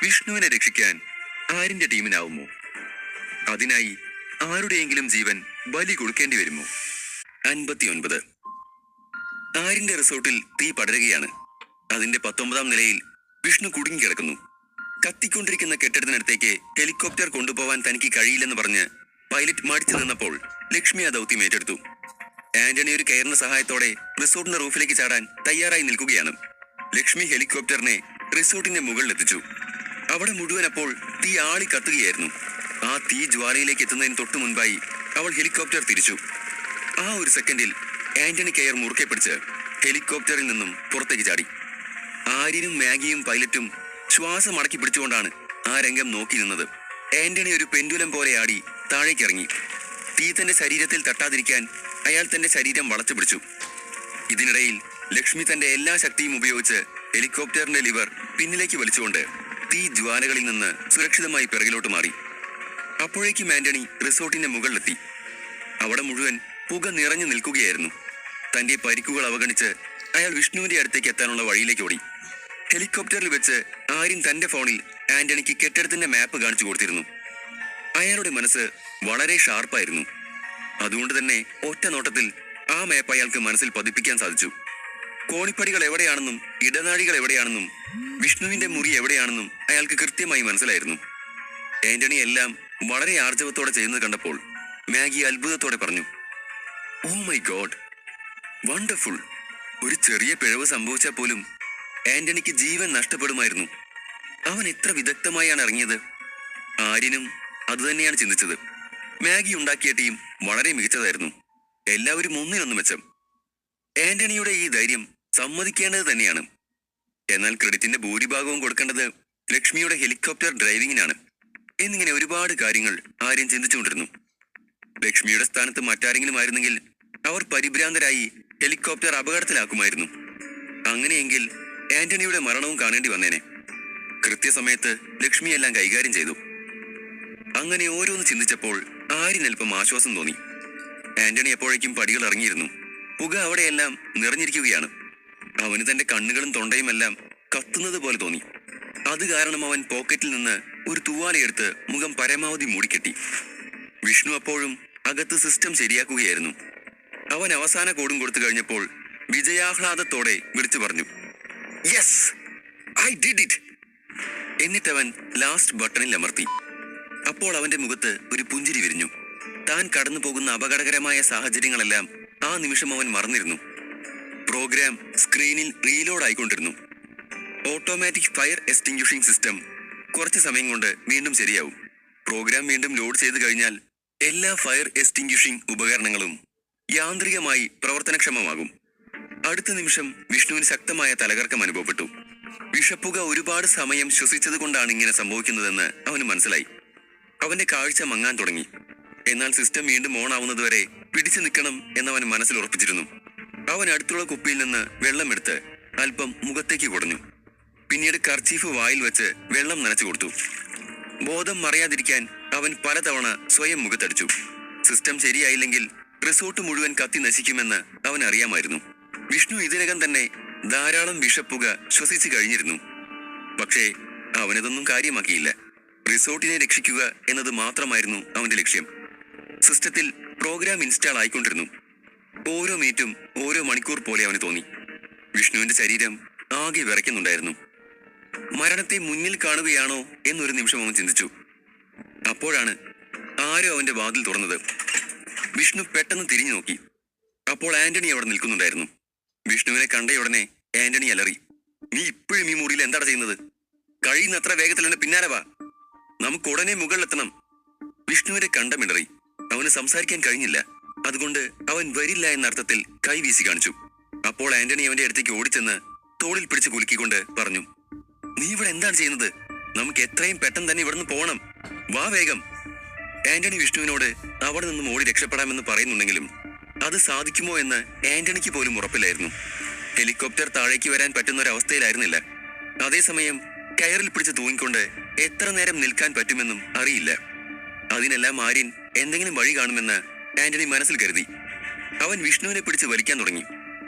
വിഷ്ണുവിനെ രക്ഷിക്കാൻ ആരിന്റെ ടീമിനാവുമോ? അതിനായി ആരുടെയെങ്കിലും ജീവൻ ബലി കൊടുക്കേണ്ടി വരുമോ? 59. ആരിന്റെ റിസോർട്ടിൽ തീ പടരുകയാണ്. അതിന്റെ 19ാം നിലയിൽ വിഷ്ണു കുടുങ്ങിക്കിടക്കുന്നു. കത്തിക്കൊണ്ടിരിക്കുന്ന കെട്ടിടത്തിനടുത്തേക്ക് ഹെലികോപ്റ്റർ കൊണ്ടുപോവാൻ തനിക്ക് കഴിയില്ലെന്ന് പറഞ്ഞ് പൈലറ്റ് മടിച്ചു നിന്നപ്പോൾ ലക്ഷ്മി ആ ദൗത്യം ഏറ്റെടുത്തു. ആന്റണി ഒരു കയറിന്റെ സഹായത്തോടെ റിസോർട്ടിന്റെ റൂഫിലേക്ക് ചാടാൻ തയ്യാറായി നിൽക്കുകയാണ്. ലക്ഷ്മി ഹെലികോപ്റ്ററിനെ റിസോർട്ടിന്റെ മുകളിലെത്തിച്ചു. അവിടെ മുഴുവൻ അപ്പോൾ തീ ആളി കത്തുകയായിരുന്നു. ആ തീ ജ്വാലയിലേക്ക് എത്തുന്നതിന് തൊട്ടു മുൻപായി അവൾ ഹെലികോപ്റ്റർ തിരിച്ചു. ആ ഒരു സെക്കൻഡിൽ ആന്റണി കയർ മുറുക്കെ പിടിച്ച് ഹെലികോപ്റ്ററിൽ നിന്നും പുറത്തേക്ക് ചാടി. ആര്യനും മാഗിയും പൈലറ്റും ശ്വാസം അടക്കി പിടിച്ചുകൊണ്ടാണ് ആ രംഗം നോക്കി നിന്നത്. ആന്റണി ഒരു പെൻഡുലം പോലെ ആടി താഴേക്കിറങ്ങി. തീ തന്റെ ശരീരത്തിൽ തട്ടാതിരിക്കാൻ അയാൾ തന്റെ ശരീരം വളച്ചു പിടിച്ചു. ഇതിനിടയിൽ ലക്ഷ്മി തന്റെ എല്ലാ ശക്തിയും ഉപയോഗിച്ച് ഹെലികോപ്റ്ററിന്റെ ലിവർ പിന്നിലേക്ക് വലിച്ചുകൊണ്ട് തീ ജ്വാലകളിൽ നിന്ന് സുരക്ഷിതമായി പിറകിലോട്ട് മാറി. അപ്പോഴേക്കും ആന്റണി റിസോർട്ടിന്റെ മുകളിലെത്തി. അവിടെ മുഴുവൻ പുക നിറഞ്ഞു നിൽക്കുകയായിരുന്നു. തന്റെ പരിക്കുകൾ അവഗണിച്ച് അയാൾ വിഷ്ണുവിന്റെ അടുത്തേക്ക് എത്താനുള്ള വഴിയിലേക്ക് ഓടി. ഹെലികോപ്റ്ററിൽ വെച്ച് ആര്യൻ തന്റെ ഫോണിൽ ആന്റണിക്ക് കെട്ടിടത്തിന്റെ മാപ്പ് കാണിച്ചു കൊടുത്തിരുന്നു. അയാളുടെ മനസ്സ് വളരെ ഷാർപ്പായിരുന്നു. അതുകൊണ്ട് തന്നെ ഒറ്റ നോട്ടത്തിൽ ആ മാപ്പ് അയാൾക്ക് മനസ്സിൽ പതിപ്പിക്കാൻ സാധിച്ചു. കോണിപ്പടികൾ എവിടെയാണെന്നും ഇടനാഴികൾ എവിടെയാണെന്നും വിഷ്ണുവിന്റെ മുറി എവിടെയാണെന്നും അയാൾക്ക് കൃത്യമായി മനസ്സിലായിരുന്നു. ആന്റണി എല്ലാം വളരെ ആർജവത്തോടെ ചെയ്യുന്നത് കണ്ടപ്പോൾ മാഗി അത്ഭുതത്തോടെ പറഞ്ഞു, "ഓ മൈ ഗോഡ്, വണ്ടർഫുൾ." ഒരു ചെറിയ പിഴവ് സംഭവിച്ചാൽ പോലും ആന്റണിക്ക് ജീവൻ നഷ്ടപ്പെടുമായിരുന്നു. അവൻ എത്ര വിദഗ്ധമായാണ് ഇറങ്ങിയത്. ആര്യനും അതുതന്നെയാണ് ചിന്തിച്ചത്. മാഗി ഉണ്ടാക്കിയ ടീം വളരെ മികച്ചതായിരുന്നു. എല്ലാവരും ഒന്നിനൊന്നു മെച്ചം. ആന്റണിയുടെ ഈ ധൈര്യം സമ്മതിക്കേണ്ടത് തന്നെയാണ്. എന്നാൽ ക്രെഡിറ്റിന്റെ ഭൂരിഭാഗവും കൊടുക്കേണ്ടത് ലക്ഷ്മിയുടെ ഹെലികോപ്റ്റർ ഡ്രൈവിങ്ങിനാണ്. എന്നിങ്ങനെ ഒരുപാട് കാര്യങ്ങൾ ആര്യൻ ചിന്തിച്ചുകൊണ്ടിരുന്നു. ലക്ഷ്മിയുടെ സ്ഥാനത്ത് മറ്റാരെങ്കിലും ആയിരുന്നെങ്കിൽ അവർ പരിഭ്രാന്തരായി ഹെലികോപ്റ്റർ അപകടത്തിലാക്കുമായിരുന്നു. അങ്ങനെയെങ്കിൽ ആന്റണിയുടെ മരണവും കാണേണ്ടി വന്നേനെ. കൃത്യസമയത്ത് ലക്ഷ്മി എല്ലാം കൈകാര്യം ചെയ്തു. അങ്ങനെ ഓരോന്ന് ചിന്തിച്ചപ്പോൾ ആര്യൻ അല്പം ആശ്വാസം തോന്നി. ആന്റണി എപ്പോഴേക്കും പടികൾ ഇറങ്ങിയിരുന്നു. പുക അവിടെയെല്ലാം നിറഞ്ഞിരിക്കുകയാണ്. അവന് തന്റെ കണ്ണുകളും തൊണ്ടയും എല്ലാം കത്തുന്നത് പോലെ തോന്നി. അത് കാരണം അവൻ പോക്കറ്റിൽ നിന്ന് ഒരു തൂവാലയെടുത്ത് മുഖം പരമാവധി മൂടിക്കെട്ടി. വിഷ്ണു അപ്പോഴും അകത്ത് സിസ്റ്റം ശരിയാക്കുകയായിരുന്നു. അവൻ അവസാന കോഡും കൊടുത്തു കഴിഞ്ഞപ്പോൾ വിജയാഹ്ലാദത്തോടെ വിളിച്ചു പറഞ്ഞു, "യെസ്, ഐ ഡിഡ് ഇറ്റ്." എന്നിട്ടവൻ ലാസ്റ്റ് ബട്ടണിൽ അമർത്തി. അപ്പോൾ അവന്റെ മുഖത്ത് ഒരു പുഞ്ചിരി വിരിഞ്ഞു. താൻ കടന്നു പോകുന്ന അപകടകരമായ സാഹചര്യങ്ങളെല്ലാം ആ നിമിഷം അവൻ മറന്നിരുന്നു. പ്രോഗ്രാം സ്ക്രീനിൽ റീലോഡ് ആയിക്കൊണ്ടിരുന്നു. ഓട്ടോമാറ്റിക് ഫയർ എക്സ്റ്റിംഗ്വിഷിംഗ് സിസ്റ്റം കുറച്ച് സമയം കൊണ്ട് വീണ്ടും ശരിയാവും. പ്രോഗ്രാം വീണ്ടും ലോഡ് ചെയ്തു കഴിഞ്ഞാൽ എല്ലാ ഫയർ എക്സ്റ്റിംഗ്വിഷിംഗ് ഉപകരണങ്ങളും യാന്ത്രികമായി പ്രവർത്തനക്ഷമമാകും. അടുത്ത നിമിഷം വിഷ്ണുവിന് ശക്തമായ തലകർക്കം അനുഭവപ്പെട്ടു. വിഷപ്പുക ഒരുപാട് സമയം ശ്വസിച്ചത് കൊണ്ടാണ് ഇങ്ങനെ സംഭവിക്കുന്നതെന്ന് അവന് മനസ്സിലായി. അവന്റെ കാഴ്ച മങ്ങാൻ തുടങ്ങി. എന്നാൽ സിസ്റ്റം വീണ്ടും ഓൺ ആവുന്നതുവരെ പിടിച്ചു നിൽക്കണം എന്നവൻ മനസ്സിൽ ഉറപ്പിച്ചിരുന്നു. അവൻ അടുത്തുള്ള കുപ്പിയിൽ നിന്ന് വെള്ളമെടുത്ത് അല്പം മുഖത്തേക്ക് കുടഞ്ഞു. പിന്നീട് കർച്ചീഫ് വായിൽ വെച്ച് വെള്ളം നനച്ചു കൊടുത്തു. ബോധം മറയാതിരിക്കാൻ അവൻ പലതവണ സ്വയം മുഖത്തടിച്ചു. സിസ്റ്റം ശരിയായില്ലെങ്കിൽ റിസോർട്ട് മുഴുവൻ കത്തി നശിക്കുമെന്ന് അവൻ അറിയാമായിരുന്നു. വിഷ്ണു ഇതിനകം തന്നെ ധാരാളം വിഷപ്പുക ശ്വസിച്ചു കഴിഞ്ഞിരുന്നു. പക്ഷേ അവനതൊന്നും കാര്യമാക്കിയില്ല. റിസോർട്ടിനെ രക്ഷിക്കുക എന്നത് മാത്രമായിരുന്നു അവന്റെ ലക്ഷ്യം. സിസ്റ്റത്തിൽ പ്രോഗ്രാം ഇൻസ്റ്റാൾ ആയിക്കൊണ്ടിരുന്നു. ഓരോ മിനിറ്റും ഓരോ മണിക്കൂർ പോലെ അവന് തോന്നി. വിഷ്ണുവിന്റെ ശരീരം ആകെ വിറയ്ക്കുന്നുണ്ടായിരുന്നു. മരണത്തെ മുന്നിൽ കാണുകയാണോ എന്നൊരു നിമിഷം അവൻ ചിന്തിച്ചു. അപ്പോഴാണ് ആരോ അവന്റെ വാതിൽ തുറന്നത്. വിഷ്ണു പെട്ടെന്ന് തിരിഞ്ഞു നോക്കി. അപ്പോൾ ആന്റണി അവിടെ നിൽക്കുന്നുണ്ടായിരുന്നു. വിഷ്ണുവിനെ കണ്ടയുടനെ ആന്റണി അലറി, നീ ഇപ്പോഴും ഈ മുറിയിൽ എന്താണ് ചെയ്യുന്നത്? കഴിയുന്നത്ര വേഗത്തിൽ എന്നെ പിന്നാലെ വാ, നമുക്ക് ഉടനെ മുകളിലെത്തണം. വിഷ്ണുവിനെ കണ്ടമിടറി. അവന് സംസാരിക്കാൻ കഴിഞ്ഞില്ല. അതുകൊണ്ട് അവൻ വരില്ല എന്ന അർത്ഥത്തിൽ കൈ വീശി കാണിച്ചു. അപ്പോൾ ആന്റണി അവന്റെ അടുത്തേക്ക് ഓടിച്ചെന്ന് തോളിൽ പിടിച്ച് കുലുക്കിക്കൊണ്ട് പറഞ്ഞു, നീ ഇവിടെ എന്താണ് ചെയ്യുന്നത്? നമുക്ക് എത്രയും പെട്ടെന്ന് തന്നെ ഇവിടുന്ന് പോകണം, വാ വേഗം. ആന്റണി വിഷ്ണുവിനോട് അവിടെ നിന്നും ഓടി രക്ഷപ്പെടാമെന്ന് പറയുന്നുണ്ടെങ്കിലും അത് സാധിക്കുമോ എന്ന് ആന്റണിക്ക് പോലും ഉറപ്പില്ലായിരുന്നു. ഹെലികോപ്റ്റർ താഴേക്ക് വരാൻ പറ്റുന്ന ഒരവസ്ഥയിലായിരുന്നില്ല. അതേസമയം കയറിൽ പിടിച്ച് തൂങ്ങിക്കൊണ്ട് എത്ര നേരം നിൽക്കാൻ പറ്റുമെന്നും അറിയില്ല. അതിനെല്ലാം ആര്യൻ എന്തെങ്കിലും വഴി കാണുമെന്ന് ആന്റണി മനസ്സിൽ കരുതി. അവൻ വിഷ്ണുവിനെ പിടിച്ച് വലിക്കാൻ തുടങ്ങി.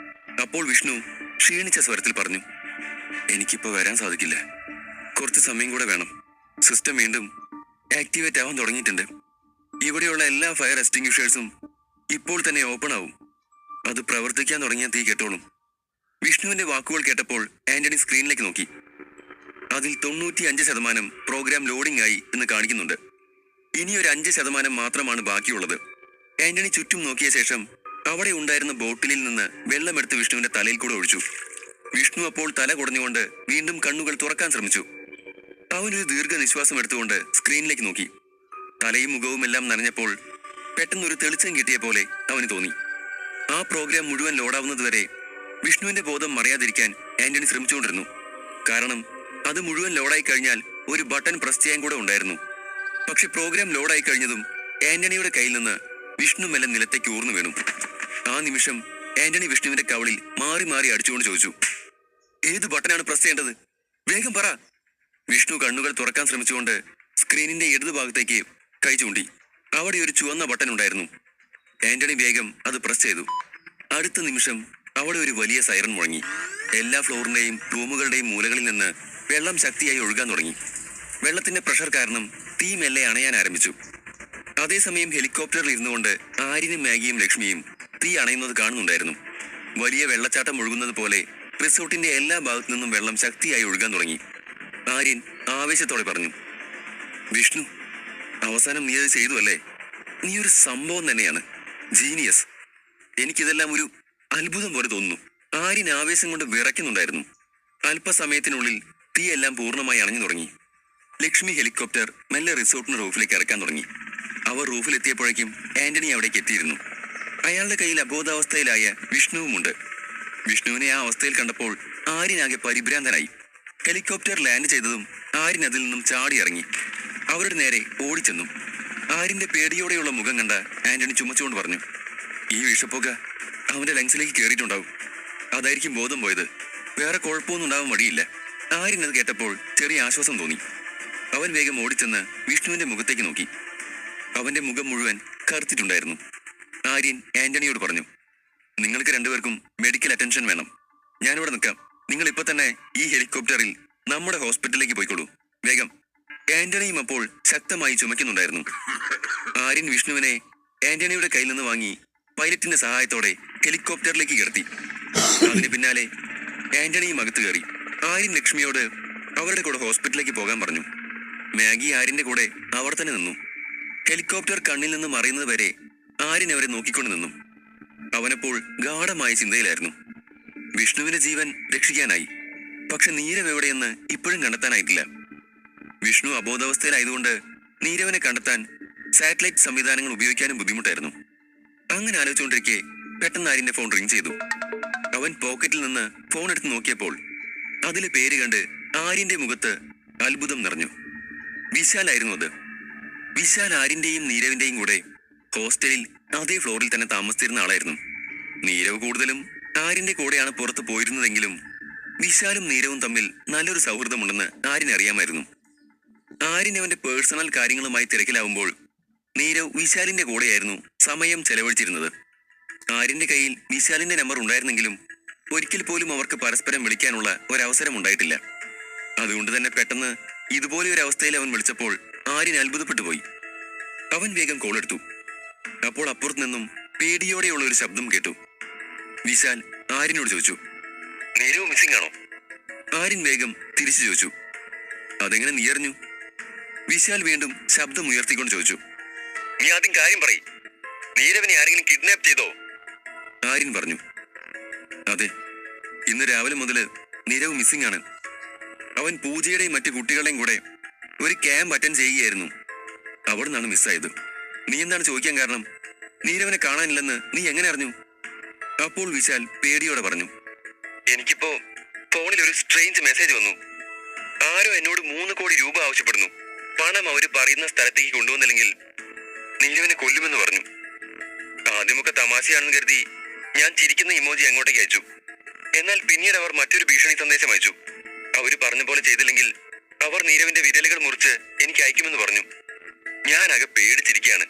അപ്പോൾ വിഷ്ണു ക്ഷീണിച്ച സ്വരത്തിൽ പറഞ്ഞു, എനിക്കിപ്പോ വരാൻ സാധിക്കില്ല, കുറച്ച് സമയം കൂടെ വേണം. സിസ്റ്റം വീണ്ടും ആക്ടിവേറ്റ് ആവാൻ തുടങ്ങിയിട്ടുണ്ട്. ഇവിടെയുള്ള എല്ലാ ഫയർ എക്സ്റ്റിംഗ്വിഷേഴ്സും ഇപ്പോൾ തന്നെ ഓപ്പൺ ആവും. അത് പ്രവർത്തിക്കാൻ തുടങ്ങിയാൽ തീ കെട്ടോളും. വിഷ്ണുവിന്റെ വാക്കുകൾ കേട്ടപ്പോൾ ആന്റണി സ്ക്രീനിലേക്ക് നോക്കി. അതിൽ 95% പ്രോഗ്രാം ലോഡിംഗ് ആയി എന്ന് കാണിക്കുന്നുണ്ട്. ഇനി ഒരു 5% മാത്രമാണ് ബാക്കിയുള്ളത്. ആന്റണി ചുറ്റും നോക്കിയ ശേഷം അവിടെ ഉണ്ടായിരുന്ന ബോട്ടിലിൽ നിന്ന് വെള്ളമെടുത്ത് വിഷ്ണുവിന്റെ തലയിൽ കൂടെ ഒഴിച്ചു. വിഷ്ണു അപ്പോൾ തല കുടഞ്ഞുകൊണ്ട് വീണ്ടും കണ്ണുകൾ തുറക്കാൻ ശ്രമിച്ചു. അവനൊരു ദീർഘനിശ്വാസം എടുത്തുകൊണ്ട് സ്ക്രീനിലേക്ക് നോക്കി. തലയും മുഖവും എല്ലാം നനഞ്ഞപ്പോൾ പെട്ടെന്നൊരു തെളിച്ചം കിട്ടിയ പോലെ അവന് തോന്നി. ആ പ്രോഗ്രാം മുഴുവൻ ലോഡാവുന്നതുവരെ വിഷ്ണുവിന്റെ ബോധം മറയാതിരിക്കാൻ ആന്റണി ശ്രമിച്ചുകൊണ്ടിരുന്നു. കാരണം അത് മുഴുവൻ ലോഡായി കഴിഞ്ഞാൽ ഒരു ബട്ടൺ പ്രസ് ചെയ്യാൻ കൂടെ ഉണ്ടായിരുന്നു. പക്ഷെ പ്രോഗ്രാം ലോഡായി കഴിഞ്ഞതും ആന്റണിയുടെ കയ്യിൽ നിന്ന് വിഷ്ണു മെല്ലെ നിലത്തേക്ക് ഊർന്നു വീണു. ആ നിമിഷം ആന്റണി വിഷ്ണുവിന്റെ കവളിൽ മാറി മാറി അടിച്ചുകൊണ്ട് ചോദിച്ചു, ഏത് ബട്ടനാണ് പ്രസ് ചെയ്യേണ്ടത്? വേഗം പറ. വിഷ്ണു കണ്ണുകൾ തുറക്കാൻ ശ്രമിച്ചുകൊണ്ട് സ്ക്രീനിന്റെ ഇടതുഭാഗത്തേക്ക് കൈ ചൂണ്ടി. അവിടെ ഒരു ചുവന്ന ബട്ടൺ ഉണ്ടായിരുന്നു. ആന്റണി വേഗം അത് പ്രസ് ചെയ്തു. അടുത്ത നിമിഷം അവിടെ ഒരു വലിയ സൈറൺ മുഴങ്ങി. എല്ലാ ഫ്ലോറിന്റെയും റൂമുകളുടെയും മൂലകളിൽ നിന്ന് വെള്ളം ശക്തിയായി ഒഴുകാൻ തുടങ്ങി. വെള്ളത്തിന്റെ പ്രഷർ കാരണം തീ മെല്ലെ അണയാൻ ആരംഭിച്ചു. അതേസമയം ഹെലികോപ്റ്ററിൽ ഇരുന്നുകൊണ്ട് ആര്യനും മാഗിയും ലക്ഷ്മിയും തീ അണയുന്നത് കാണുന്നുണ്ടായിരുന്നു. വലിയ വെള്ളച്ചാട്ടം ഒഴുകുന്നത് പോലെ റിസോർട്ടിന്റെ എല്ലാ ഭാഗത്തു നിന്നും വെള്ളം ശക്തിയായി ഒഴുകാൻ തുടങ്ങി. ആര്യൻ ആവേശത്തോടെ പറഞ്ഞു, വിഷ്ണു, അവസാനം നീ അത് ചെയ്തു അല്ലേ? നീ ഒരു സംഭവം തന്നെയാണ്, ജീനിയസ്. എനിക്കിതെല്ലാം ഒരു അത്ഭുതം പോലെ തോന്നുന്നു. ആര്യൻ ആവേശം കൊണ്ട് വിറയ്ക്കുന്നുണ്ടായിരുന്നു. അല്പസമയത്തിനുള്ളിൽ തീയെല്ലാം പൂർണ്ണമായി അണഞ്ഞു തുടങ്ങി. ലക്ഷ്മി ഹെലികോപ്റ്റർ മെല്ലെ റിസോർട്ടിന് റൂഫിലേക്ക് ഇറക്കാൻ തുടങ്ങി. അവർ റൂഫിലെത്തിയപ്പോഴേക്കും ആന്റണി അവിടേക്ക് എത്തിയിരുന്നു. അയാളുടെ കയ്യിൽ അബോധാവസ്ഥയിലായ വിഷ്ണുവുമുണ്ട്. വിഷ്ണുവിനെ ആ അവസ്ഥയിൽ കണ്ടപ്പോൾ ആര്യനാകെ പരിഭ്രാന്തനായി. ഹെലികോപ്റ്റർ ലാൻഡ് ചെയ്തതും ആര്യൻ അതിൽ നിന്നും ചാടി ഇറങ്ങി. അവരുടെ നേരെ ഓടിച്ചെന്നു. ആര്യന്റെ പേടിയോടെയുള്ള മുഖം കണ്ട ആന്റണി ചുമച്ചുകൊണ്ട് പറഞ്ഞു, ഈ വിഷപ്പുക അവന്റെ ലങ്സിലേക്ക് കയറിയിട്ടുണ്ടാവും. അതായിരിക്കും ബോധം പോയത്. വേറെ കുഴപ്പമൊന്നും ഉണ്ടാവാൻ വഴിയില്ല. ആര്യൻ അത് കേട്ടപ്പോൾ ചെറിയ ആശ്വാസം തോന്നി. അവൻ വേഗം ഓടിച്ചെന്ന് വിഷ്ണുവിന്റെ മുഖത്തേക്ക് നോക്കി. അവന്റെ മുഖം മുഴുവൻ കറുത്തിട്ടുണ്ടായിരുന്നു. ആര്യൻ ആന്റണിയോട് പറഞ്ഞു, നിങ്ങൾക്ക് രണ്ടുപേർക്കും മെഡിക്കൽ അറ്റൻഷൻ വേണം. ഞാനിവിടെ നിൽക്കാം. നിങ്ങൾ ഇപ്പൊ തന്നെ ഈ ഹെലികോപ്റ്ററിൽ നമ്മുടെ ഹോസ്പിറ്റലിലേക്ക് പോയിക്കോളൂ, വേഗം. ആന്റണിയും അപ്പോൾ ശക്തമായി ചുമക്കുന്നുണ്ടായിരുന്നു. ആര്യൻ വിഷ്ണുവിനെ ആന്റണിയുടെ കയ്യിൽ നിന്ന് വാങ്ങി പൈലറ്റിന്റെ സഹായത്തോടെ ഹെലികോപ്റ്ററിലേക്ക് കിടത്തി. അതിന് പിന്നാലെ ആന്റണിയും അകത്ത് കയറി. ആര്യൻ ലക്ഷ്മിയോട് അവരുടെ കൂടെ ഹോസ്പിറ്റലിലേക്ക് പോകാൻ പറഞ്ഞു. മാഗി ആര്യന്റെ കൂടെ അവർ തന്നെ നിന്നു. ഹെലികോപ്റ്റർ കണ്ണിൽ നിന്ന് മറയുന്നത് വരെ ആര്യൻ അവരെ നോക്കിക്കൊണ്ട് നിന്നു. അവനപ്പോൾ ഗാഢമായ ചിന്തയിലായിരുന്നു. വിഷ്ണുവിന്റെ ജീവൻ രക്ഷിക്കാനായി. പക്ഷെ നീരവ് എവിടെയെന്ന് ഇപ്പോഴും കണ്ടെത്താനായിട്ടില്ല. വിഷ്ണു അബോധാവസ്ഥയിലായതുകൊണ്ട് നീരവനെ കണ്ടെത്താൻ സാറ്റലൈറ്റ് സംവിധാനങ്ങൾ ഉപയോഗിക്കാനും ബുദ്ധിമുട്ടായിരുന്നു. അങ്ങനെ ആലോചിച്ചുകൊണ്ടിരിക്കെ പെട്ടെന്ന് ആര്യന്റെ ഫോൺ റിംഗ് ചെയ്തു. അവൻ പോക്കറ്റിൽ നിന്ന് ഫോൺ എടുത്ത് നോക്കിയപ്പോൾ അതിലെ പേര് കണ്ട് ആര്യന്റെ മുഖത്ത് അത്ഭുതം നിറഞ്ഞു. വിശാലായിരുന്നു അത്. വിശാൽ ആര്യന്റെയും നീരവിന്റെയും കൂടെ ഹോസ്റ്റലിൽ അതേ ഫ്ലോറിൽ തന്നെ താമസിച്ചിരുന്ന ആളായിരുന്നു. നീരവ് കൂടുതലും ആര്യന്റെ കൂടെയാണ് പുറത്ത് പോയിരുന്നതെങ്കിലും വിശാലും നീരവും തമ്മിൽ നല്ലൊരു സൗഹൃദമുണ്ടെന്ന് ആര്യൻ അറിയാമായിരുന്നു. ആര്യൻ അവന്റെ പേഴ്സണൽ കാര്യങ്ങളുമായി തിരക്കിലാവുമ്പോൾ നീരവ് വിശാലിന്റെ കൂടെയായിരുന്നു സമയം ചെലവഴിച്ചിരുന്നത്. ആര്യന്റെ കയ്യിൽ വിശാലിന്റെ നമ്പർ ഉണ്ടായിരുന്നെങ്കിലും ഒരിക്കൽ പോലും അവർക്ക് പരസ്പരം വിളിക്കാനുള്ള ഒരവസരം ഉണ്ടായിട്ടില്ല. അതുകൊണ്ട് തന്നെ പെട്ടെന്ന് ഇതുപോലെ ഒരു അവസ്ഥയിൽ അവൻ വിളിച്ചപ്പോൾ ആര്യൻ അത്ഭുതപ്പെട്ടു പോയി. അവൻ വേഗം കോൾ എടുത്തു. അപ്പോൾ അപ്പുറത്ത് നിന്നും പേടിയോടെയുള്ള ഒരു ശബ്ദം കേട്ടു. വിശാൽ ആര്യനോട് ചോദിച്ചു, നീരവ് മിസ്സിംഗ് ആണോ? ആര്യൻ വേഗം തിരിച്ചു ചോദിച്ചു, അതെങ്ങനെ നീ അറിഞ്ഞു? വിശാൽ വീണ്ടും ശബ്ദം ഉയർത്തിക്കൊണ്ട് ചോദിച്ചു, നീ ആദ്യം കാര്യം പറയ്. നീരവിനെ ആരെങ്കിലും കിഡ്നാപ്പ് ചെയ്തോ? ആര്യൻ പറഞ്ഞു, അതെ, ഇന്ന് രാവിലെ മുതൽ നീരവ് മിസ്സിംഗ് ആണ്. അവൻ പൂജയുടെയും മറ്റു കുട്ടികളുടെയും കൂടെ ഒരു ക്യാമ്പ് അറ്റൻഡ് ചെയ്യുകയായിരുന്നു. അവിടെ നിന്നാണ് മിസ്സായത്. നീ എന്താണ് ചോദിക്കാൻ കാരണം? നീരവനെ കാണാനില്ലെന്ന് നീ എങ്ങനെ അറിഞ്ഞു? അപ്പോൾ വിശാൽ പേടിയോടെ പറഞ്ഞു, എനിക്കിപ്പോ ഫോണിൽ ഒരു സ്ട്രേഞ്ച് മെസ്സേജ് വന്നു. ആരോ എന്നോട് 3 കോടി രൂപ ആവശ്യപ്പെടുന്നു. പണം അവര് പറയുന്ന സ്ഥലത്തേക്ക് കൊണ്ടുവന്നില്ലെങ്കിൽ നീരവനെ കൊല്ലുമെന്ന് പറഞ്ഞു. ആദ്യമൊക്കെ തമാശയാണെന്ന് കരുതി ഞാൻ ചിരിക്കുന്ന ഇമോജി അങ്ങോട്ടേക്ക് അയച്ചു. എന്നാൽ പിന്നീട് അവർ മറ്റൊരു ഭീഷണി സന്ദേശം അയച്ചു. അവര് പറഞ്ഞ പോലെ ചെയ്തില്ലെങ്കിൽ അവർ നീരവിന്റെ വിരലുകൾ മുറിച്ച് എനിക്ക് അയക്കുമെന്ന് പറഞ്ഞു. ഞാനാകെ പേടിച്ചിരിക്കുകയാണ്.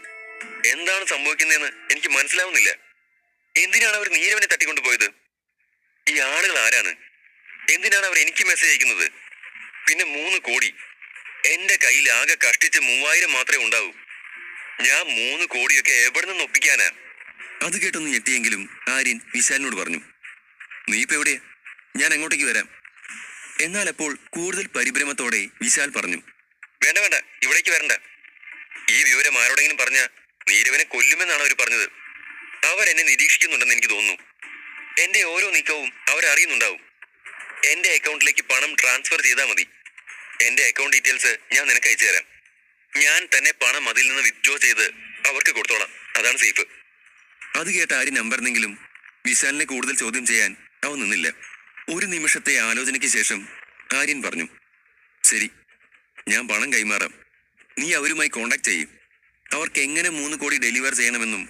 എന്താണ് സംഭവിക്കുന്നതെന്ന് എനിക്ക് മനസ്സിലാവുന്നില്ല. എന്തിനാണ് അവർ നീരവിനെ തട്ടിക്കൊണ്ടുപോയത്? ഈ ആളുകൾ ആരാണ്? എന്തിനാണ് അവർ എനിക്ക് മെസ്സേജ് അയക്കുന്നത്? പിന്നെ 3 കോടി. എന്റെ കയ്യിൽ ആകെ കഷ്ടിച്ച് 3000 മാത്രമേ ഉണ്ടാവൂ. ഞാൻ 3 കോടിയൊക്കെ എവിടെ നിന്ന് ഒപ്പിക്കാനാ? അത് കേട്ടൊന്ന് ഞെട്ടിയെങ്കിലും ആര്യൻ വിശാലിനോട് പറഞ്ഞു, നീ ഇപ്പൊ എവിടെയാ? ഞാൻ അങ്ങോട്ടേക്ക് വരാം. എന്നാൽ അപ്പോൾ കൂടുതൽ പരിഭ്രമത്തോടെ വിശാൽ പറഞ്ഞു, വേണ്ട വേണ്ട, ഇവിടേക്ക് വരണ്ട. ഈ വിവരം ആരോടെങ്കിലും പറഞ്ഞ നീരവനെ കൊല്ലുമെന്നാണ് അവർ പറഞ്ഞത്. അവരെന്നെ നിരീക്ഷിക്കുന്നുണ്ടെന്ന് എനിക്ക് തോന്നുന്നു. എന്റെ ഓരോ നീക്കവും അവരറിയുന്നുണ്ടാവും. എന്റെ അക്കൗണ്ടിലേക്ക് പണം ട്രാൻസ്ഫർ ചെയ്താൽ മതി. എന്റെ അക്കൗണ്ട് ഡീറ്റെയിൽസ് ഞാൻ നിനക്ക് അയച്ചു തരാം. ഞാൻ തന്നെ പണം അതിൽ നിന്ന് വിത്ഡ്രോ ചെയ്ത് അവർക്ക് കൊടുത്തോളാം. അതാണ് സേഫ്. അത് കേട്ട ആര്യൻ നമ്പർന്നെങ്കിലും വിശാലിനെ കൂടുതൽ ചോദ്യം ചെയ്യാൻ അവൻ നിന്നില്ല. ഒരു നിമിഷത്തെ ആലോചനയ്ക്ക് ശേഷം ആര്യൻ പറഞ്ഞു, ശരി, ഞാൻ പണം കൈമാറാം. നീ അവരുമായി കോണ്ടാക്ട് ചെയ്യും. അവർക്ക് എങ്ങനെ 3 കോടി ഡെലിവർ ചെയ്യണമെന്നും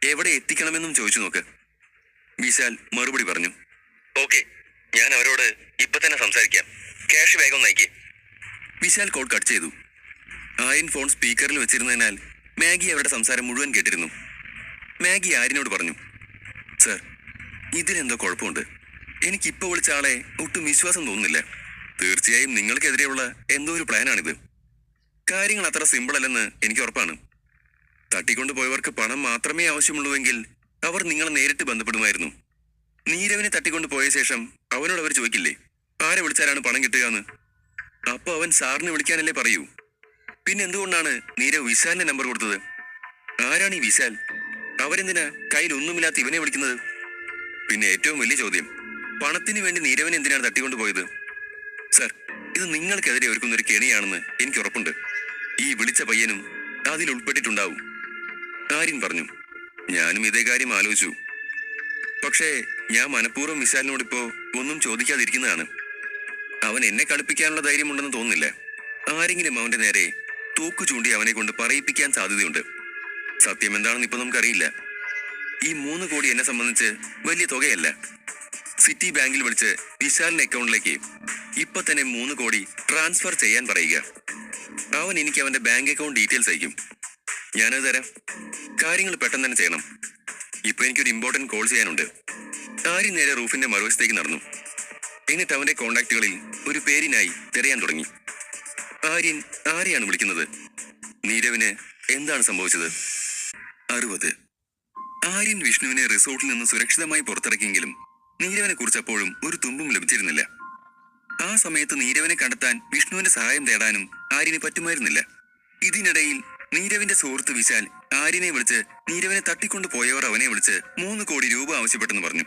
എവിടെ എത്തിക്കണമെന്നും ചോദിച്ചു നോക്ക്. വിശാൽ മറുപടി പറഞ്ഞു, ഓക്കെ, ഞാൻ അവരോട് ഇപ്പൊ തന്നെ സംസാരിക്കാം. ക്യാഷ് വേഗം നയിക്കേ. വിശാൽ കോൾ കട്ട് ചെയ്തു. ആര്യൻ ഫോൺ സ്പീക്കറിൽ വെച്ചിരുന്നതിനാൽ മാഗി അവരുടെ സംസാരം മുഴുവൻ കേട്ടിരുന്നു. മാഗി ആര്യനോട് പറഞ്ഞു, സർ, ഇതിനെന്തോ കുഴപ്പമുണ്ട്. എനിക്കിപ്പോൾ വിളിച്ച ആളെ ഒട്ടും വിശ്വാസം തോന്നുന്നില്ല. തീർച്ചയായും നിങ്ങൾക്കെതിരെയുള്ള എന്തോ ഒരു പ്ലാനാണിത്. കാര്യങ്ങൾ അത്ര സിമ്പിൾ അല്ലെന്ന് എനിക്ക് ഉറപ്പാണ്. തട്ടിക്കൊണ്ടുപോയവർക്ക് പണം മാത്രമേ ആവശ്യമുള്ളൂവെങ്കിൽ അവർ നിങ്ങളെ നേരിട്ട് ബന്ധപ്പെടുമായിരുന്നു. നീരവിനെ തട്ടിക്കൊണ്ടു പോയ ശേഷം അവനോട് അവർ ചോദിക്കില്ലേ, ആരെ വിളിച്ചാലാണ് പണം കിട്ടുക എന്ന്? അപ്പൊ അവൻ സാറിനെ വിളിക്കാനല്ലേ പറയൂ. പിന്നെ എന്തുകൊണ്ടാണ് നീരവ് വിശാലിന്റെ നമ്പർ കൊടുത്തത്? ആരാണ് ഈ വിശാൽ? അവരെന്തിനാ കയ്യിൽ ഒന്നുമില്ലാത്ത ഇവനെ വിളിക്കുന്നത്? പിന്നെ ഏറ്റവും വലിയ ചോദ്യം, പണത്തിന് വേണ്ടി നീരവനെ എന്തിനാണ് തട്ടിക്കൊണ്ടുപോയത്? സർ, ഇത് നിങ്ങൾക്കെതിരെ ഒരുക്കുന്നൊരു കെണിയാണെന്ന് എനിക്ക് ഉറപ്പുണ്ട്. ഈ വിളിച്ച പയ്യനും അതിൽ ഉൾപ്പെട്ടിട്ടുണ്ടാവും. ആര്യൻ പറഞ്ഞു, ഞാനും ഇതേ കാര്യം ആലോചിച്ചു. പക്ഷേ ഞാൻ മനഃപൂർവ്വം വിശാലിനോടിപ്പോ ഒന്നും ചോദിക്കാതിരിക്കുന്നതാണ്. അവൻ എന്നെ കളിപ്പിക്കാനുള്ള ധൈര്യമുണ്ടെന്ന് തോന്നുന്നില്ല. ആരെങ്കിലും അവന്റെ നേരെ തോക്കു ചൂണ്ടി അവനെ കൊണ്ട് പറയിപ്പിക്കാൻ സാധ്യതയുണ്ട്. സത്യം എന്താണെന്ന് ഇപ്പൊ നമുക്കറിയില്ല. ഈ 3 കോടി എന്നെ സംബന്ധിച്ച് വലിയ തുകയല്ല. സിറ്റി ബാങ്കിൽ വിളിച്ച് വിശാലിന്റെ അക്കൗണ്ടിലേക്ക് ഇപ്പൊ തന്നെ 3 കോടി ട്രാൻസ്ഫർ ചെയ്യാൻ പറയുക. അവൻ എനിക്ക് അവന്റെ ബാങ്ക് അക്കൗണ്ട് ഡീറ്റെയിൽസ് അയക്കും. ഞാനത് തരാം. കാര്യങ്ങൾ പെട്ടെന്ന് തന്നെ ചെയ്യണം. ഇപ്പൊ എനിക്കൊരു ഇമ്പോർട്ടന്റ് കോൾ ചെയ്യാനുണ്ട്. ആര്യൻ നേരെ റൂഫിന്റെ മറുവശത്തേക്ക് നടന്നു. എന്നിട്ട് അവന്റെ കോണ്ടാക്റ്റുകളിൽ ഒരു പേരിനായി തിരയാൻ തുടങ്ങി. ആര്യൻ ആരെയാണ് വിളിക്കുന്നത്? നീരവിന് എന്താണ് സംഭവിച്ചത്? 60. ആര്യൻ വിഷ്ണുവിനെ റിസോർട്ടിൽ നിന്ന് സുരക്ഷിതമായി പുറത്തിറക്കിയെങ്കിലും നീരവനെ കുറിച്ച് അപ്പോഴും ഒരു തുമ്പും ലഭിച്ചിരുന്നില്ല. ആ സമയത്ത് നീരവനെ കണ്ടെത്താൻ വിഷ്ണുവിന്റെ സഹായം തേടാനും ആര്യന് പറ്റുമായിരുന്നില്ല. ഇതിനിടയിൽ നീരവിന്റെ സുഹൃത്ത് വിശാൽ ആര്യനെ വിളിച്ച് നീരവനെ തട്ടിക്കൊണ്ടു പോയവർ അവനെ വിളിച്ച് 3 കോടി രൂപ ആവശ്യപ്പെട്ടെന്ന് പറഞ്ഞു.